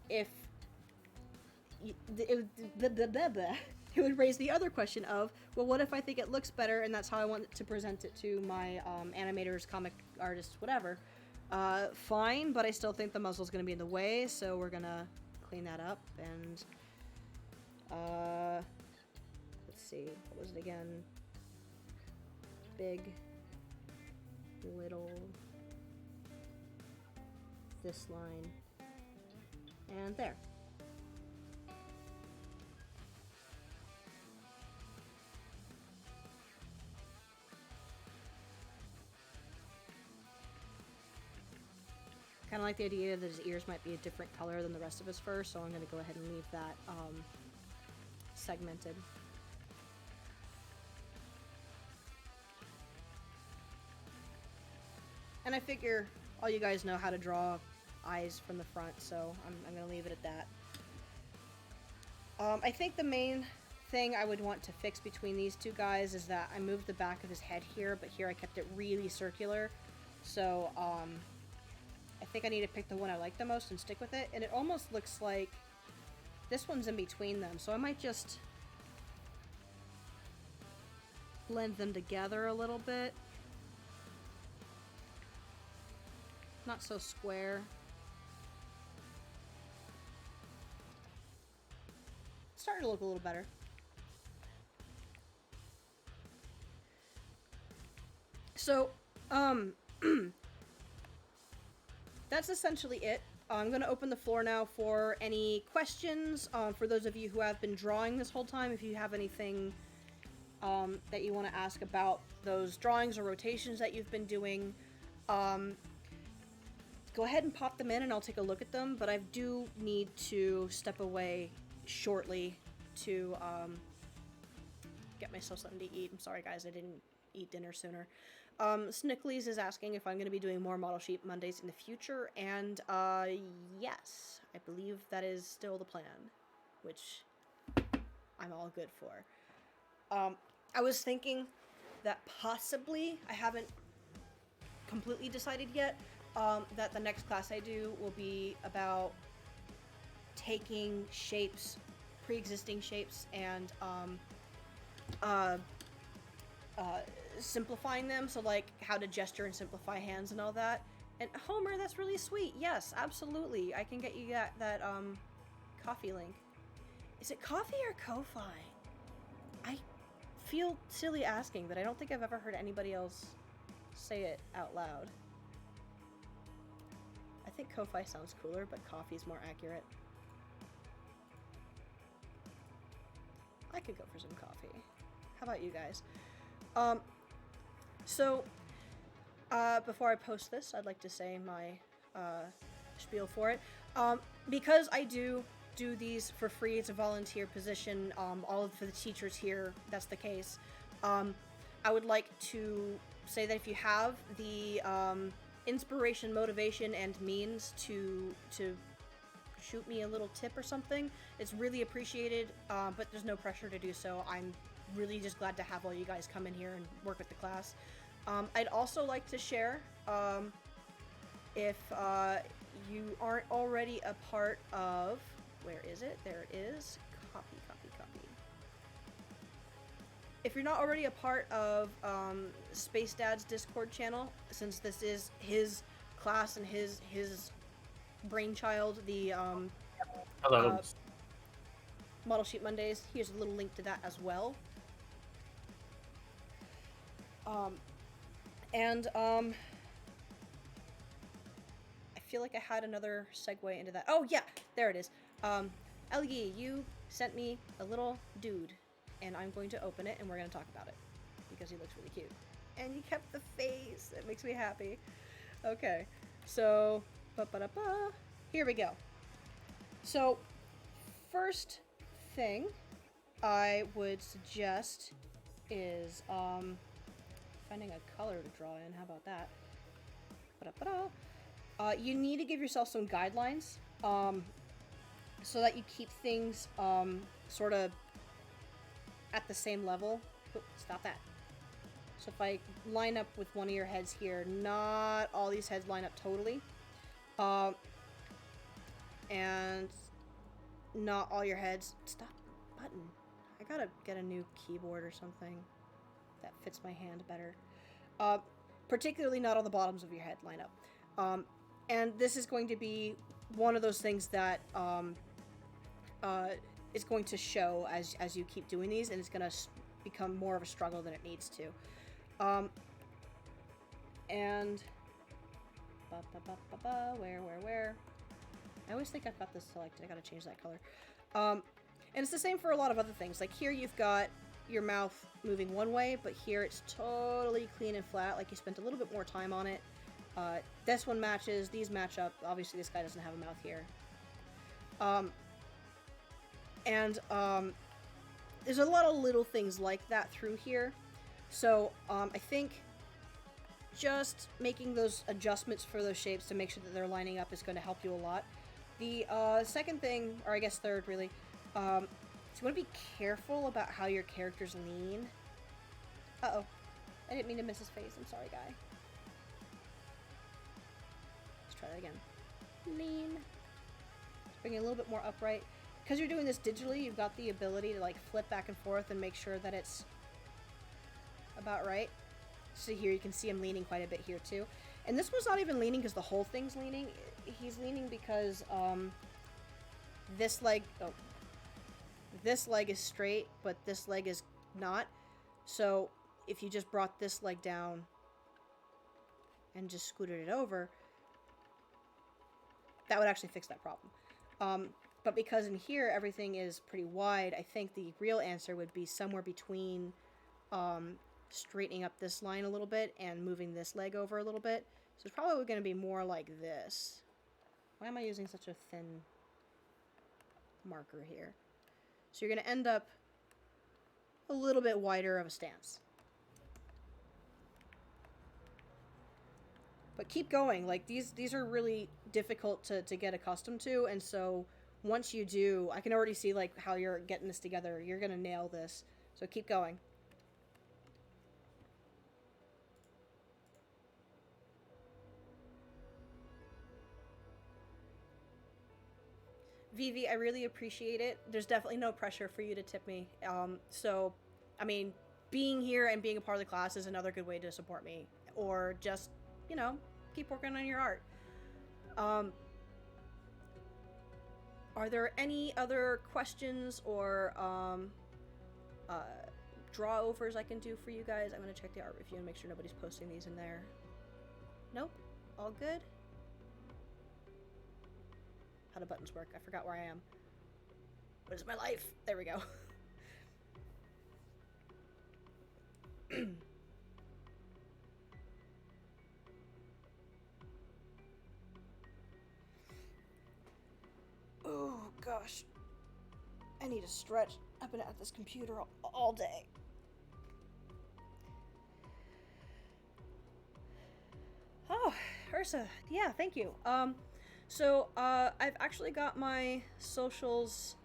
If... It would raise the other question of, well, what if I think it looks better and that's how I want to present it to my animators, comic artists, whatever. Fine, but I still think the muzzle's going to be in the way, so we're going to clean that up. And let's see, what was it again? Big, little, this line, and there. Kind of like the idea that his ears might be a different color than the rest of his fur, so I'm going to go ahead and leave that segmented. And I figure all you guys know how to draw eyes from the front, so I'm going to leave it at that. I think the main thing I would want to fix between these two guys is that I moved the back of his head here, but here I kept it really circular. So, I think I need to pick the one I like the most and stick with it. And it almost looks like this one's in between them, so I might just blend them together a little bit. Not so square. It's starting to look a little better. So, that's essentially it. I'm going to open the floor now for any questions. For those of you who have been drawing this whole time, if you have anything that you want to ask about those drawings or rotations that you've been doing, go ahead and pop them in and I'll take a look at them. But I do need to step away shortly to get myself something to eat. I'm sorry guys, I didn't eat dinner sooner. Snickleys is asking if I'm going to be doing more Model Sheet Mondays in the future, and yes, I believe that is still the plan, which I'm all good for. I was thinking that possibly, I haven't completely decided yet, that the next class I do will be about taking shapes, pre-existing shapes, and simplifying them, so like how to gesture and simplify hands and all that. And Homer, that's really sweet. Yes, absolutely. I can get you that coffee link. Is it coffee or Ko-Fi? I feel silly asking, but I don't think I've ever heard anybody else say it out loud. I think Ko-Fi sounds cooler, but coffee's more accurate. I could go for some coffee. How about you guys? So, before I post this, I'd like to say my spiel for it. Because I do these for free, it's a volunteer position, all of the teachers here, that's the case. I would like to say that if you have the inspiration, motivation, and means to shoot me a little tip or something, it's really appreciated, but there's no pressure to do so. I'm really just glad to have all you guys come in here and work with the class. I'd also like to share, if you aren't already a part of, where is it? There it is. Copy. If you're not already a part of Space Dad's Discord channel, since this is his class and his brainchild, the Hello. Model Sheet Mondays, here's a little link to that as well. I feel like I had another segue into that. Oh yeah, there it is. Elgie, you sent me a little dude, and I'm going to open it and we're going to talk about it because he looks really cute. And you kept the face. It makes me happy. Okay, so here we go. So first thing I would suggest is finding a color to draw in. How about that? You need to give yourself some guidelines so that you keep things sort of at the same level. Oop, stop that. So if I line up with one of your heads here, not all these heads line up totally. And not all your heads. Stop button. I gotta get a new keyboard or something that fits my hand better. Particularly not all the bottoms of your head line up. And this is going to be one of those things that is going to show as you keep doing these, and it's going to become more of a struggle than it needs to. And where? I always think I've got this selected. I gotta change that color. And it's the same for a lot of other things. Like here you've got your mouth moving one way, but here it's totally clean and flat, like you spent a little bit more time on it. This one matches, these match up. Obviously this guy doesn't have a mouth here. There's a lot of little things like that through here. So I think just making those adjustments for those shapes to make sure that they're lining up is going to help you a lot. The second thing, or I guess third really, so you want to be careful about how your characters lean. Uh-oh. I didn't mean to miss his face. I'm sorry, guy. Let's try that again. Lean. Let's bring it a little bit more upright. Because you're doing this digitally, you've got the ability to like flip back and forth and make sure that it's about right. So here you can see him leaning quite a bit here too. And this one's not even leaning because the whole thing's leaning. He's leaning because this leg is straight, but this leg is not. So if you just brought this leg down and just scooted it over, that would actually fix that problem. But because in here everything is pretty wide, I think the real answer would be somewhere between straightening up this line a little bit and moving this leg over a little bit. So it's probably going to be more like this. Why am I using such a thin marker here? So you're going to end up a little bit wider of a stance. But keep going. Like these are really difficult to get accustomed to, and so once you do, I can already see like how you're getting this together. You're going to nail this. So keep going. Vivi, I really appreciate it. There's definitely no pressure for you to tip me. So, I mean, being here and being a part of the class is another good way to support me. Or just, you know, keep working on your art. Are there any other questions or draw overs I can do for you guys? I'm going to check the art review and make sure nobody's posting these in there. Nope. All good? How do buttons work? I forgot where I am. What is my life? There we go. Oh gosh. I need a stretch. I've been at this computer all day. Oh, versa. Yeah, thank you. So I've actually got my socials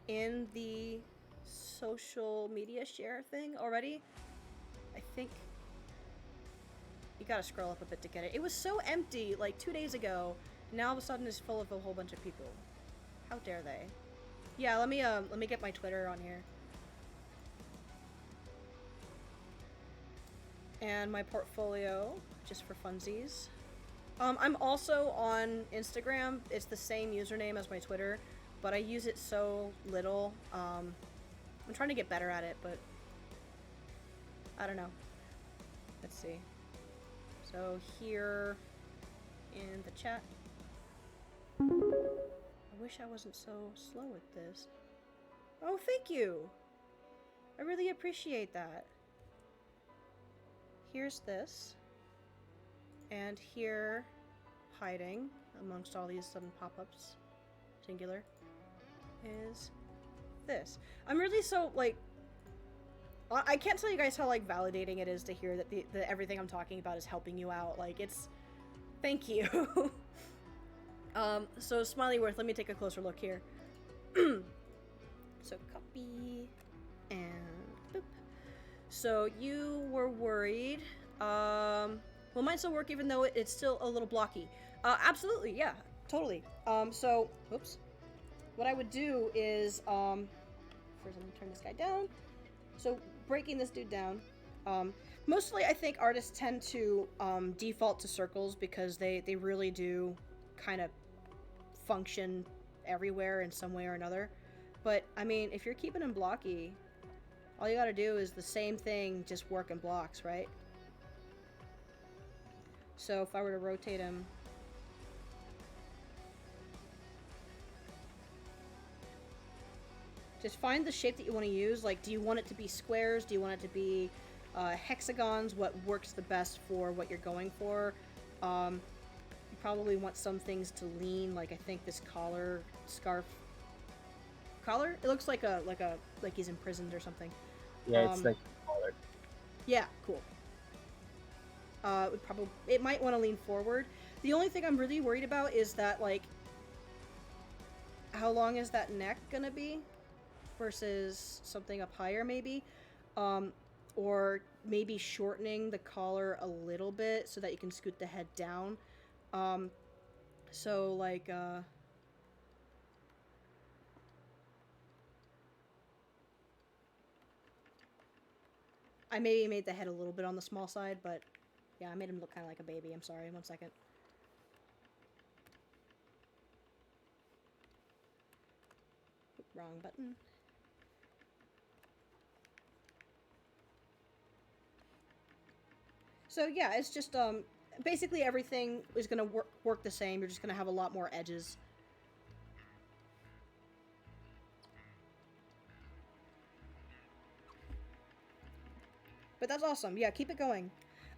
in the social media share thing already. I think you gotta scroll up a bit to get it. It was so empty like 2 days ago. Now all of a sudden it's full of a whole bunch of people. How dare they? Yeah, let me get my Twitter on here. And my portfolio, just for funsies. I'm also on Instagram. It's the same username as my Twitter, but I use it so little. I'm trying to get better at it, but I don't know. Let's see. So here in the chat. I wish I wasn't so slow at this. Oh, thank you! I really appreciate that. Here's this. And here, hiding amongst all these sudden pop-ups, singular, is this. I'm really so, like, I can't tell you guys how, like, validating it is to hear that that everything I'm talking about is helping you out. Like, it's, thank you. So Smileyworth, let me take a closer look here. So copy, and boop. So you were worried, well, mine still work even though it's still a little blocky. Absolutely, yeah, totally. So, oops. What I would do is, first let me turn this guy down. So, breaking this dude down. Mostly I think artists tend to, default to circles because they really do kind of function everywhere in some way or another. But, I mean, if you're keeping them blocky, all you gotta do is the same thing, just work in blocks, right? So if I were to rotate him, just find the shape that you want to use. Like, do you want it to be squares? Do you want it to be hexagons? What works the best for what you're going for? You probably want some things to lean, like I think this collar, scarf, collar? It looks like like he's imprisoned or something. Yeah, it's like collar. Yeah, cool. It might want to lean forward. The only thing I'm really worried about is that, like, how long is that neck gonna be versus something up higher, maybe, or maybe shortening the collar a little bit so that you can scoot the head down. So like, I maybe made the head a little bit on the small side, but yeah, I made him look kind of like a baby. I'm sorry, 1 second. Wrong button. So yeah, it's just, basically everything is gonna work the same. You're just gonna have a lot more edges. But that's awesome. Yeah, keep it going.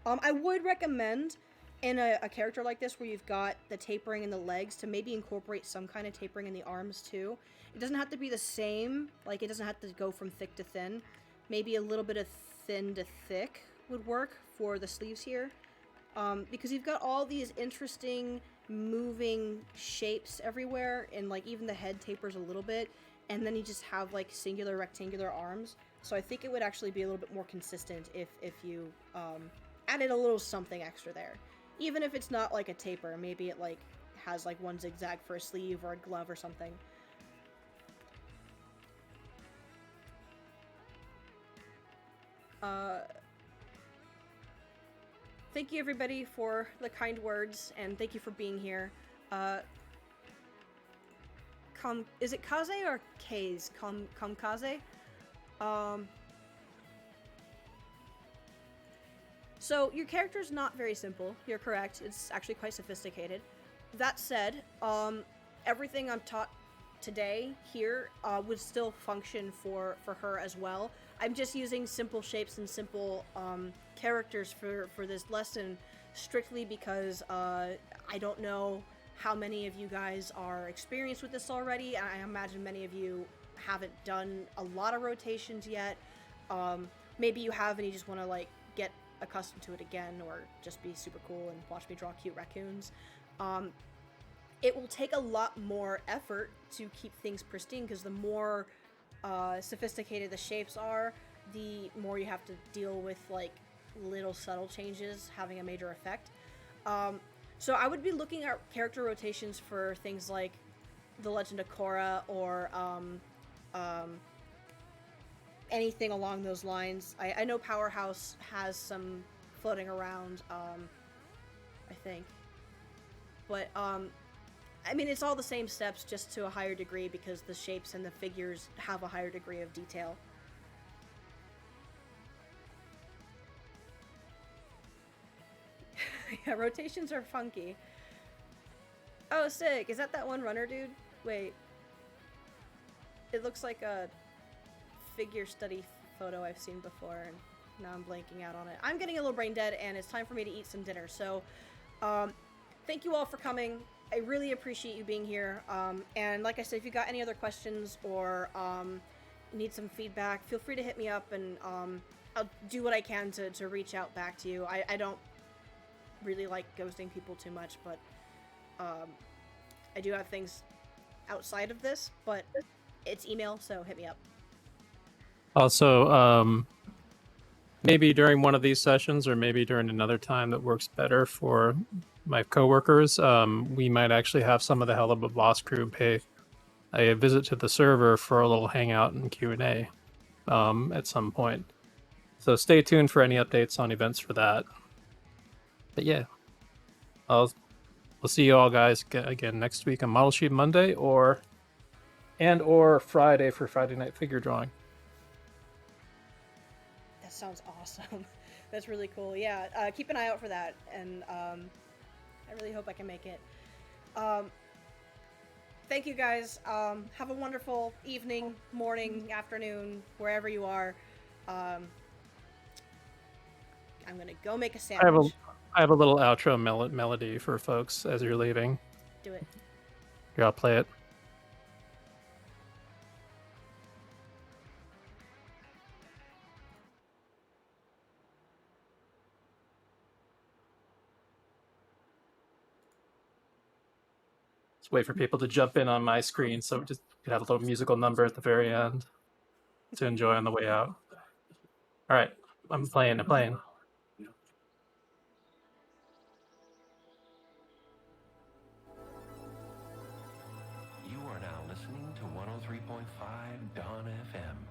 I would recommend in a character like this where you've got the tapering in the legs to maybe incorporate some kind of tapering in the arms too. It doesn't have to be the same. Like, it doesn't have to go from thick to thin. Maybe a little bit of thin to thick would work for the sleeves here. Because you've got all these interesting moving shapes everywhere, and like even the head tapers a little bit, and then you just have like singular rectangular arms. So I think it would actually be a little bit more consistent if you added a little something extra there. Even if it's not like a taper, maybe it like has like one zigzag for a sleeve or a glove or something. Thank you everybody for the kind words, and thank you for being here. Is it Kaze or Kaze? Kamikaze? So your character's not very simple. You're correct. It's actually quite sophisticated. That said, everything I'm taught today here would still function for her as well. I'm just using simple shapes and simple characters for this lesson strictly because I don't know how many of you guys are experienced with this already. I imagine many of you haven't done a lot of rotations yet. Maybe you have and you just want to like get accustomed to it again, or just be super cool and watch me draw cute raccoons. It will take a lot more effort to keep things pristine, because the more sophisticated the shapes are, the more you have to deal with like little subtle changes having a major effect. So I would be looking at character rotations for things like The Legend of Korra, or anything along those lines. I know Powerhouse has some floating around, I think. But, I mean, it's all the same steps, just to a higher degree, because the shapes and the figures have a higher degree of detail. Yeah, rotations are funky. Oh, sick. Is that one runner dude? Wait. It looks like a figure study photo I've seen before, and now I'm blanking out on it. I'm getting a little brain dead, and it's time for me to eat some dinner. So, thank you all for coming. I really appreciate you being here. And like I said, if you got any other questions, or need some feedback, feel free to hit me up, and I'll do what I can to reach out back to you. I don't really like ghosting people too much, but I do have things outside of this, but it's email, so hit me up. Also, maybe during one of these sessions, or maybe during another time that works better for my coworkers, we might actually have some of the Hell of a Boss crew pay a visit to the server for a little hangout and Q&A at some point. So stay tuned for any updates on events for that. But yeah, we'll see you all guys again next week on Model Sheet Monday, or Friday for Friday Night Figure Drawing. That sounds awesome. That's really cool. Yeah, keep an eye out for that, and I really hope I can make it. Thank you guys. Have a wonderful evening, morning, afternoon, wherever you are. I'm gonna go make a sandwich. I have a little outro melody for folks as you're leaving. Do it. Here, I'll play it. Just wait for people to jump in on my screen, so just could have a little musical number at the very end to enjoy on the way out. All right, I'm playing. You are now listening to 103.5 Dawn FM.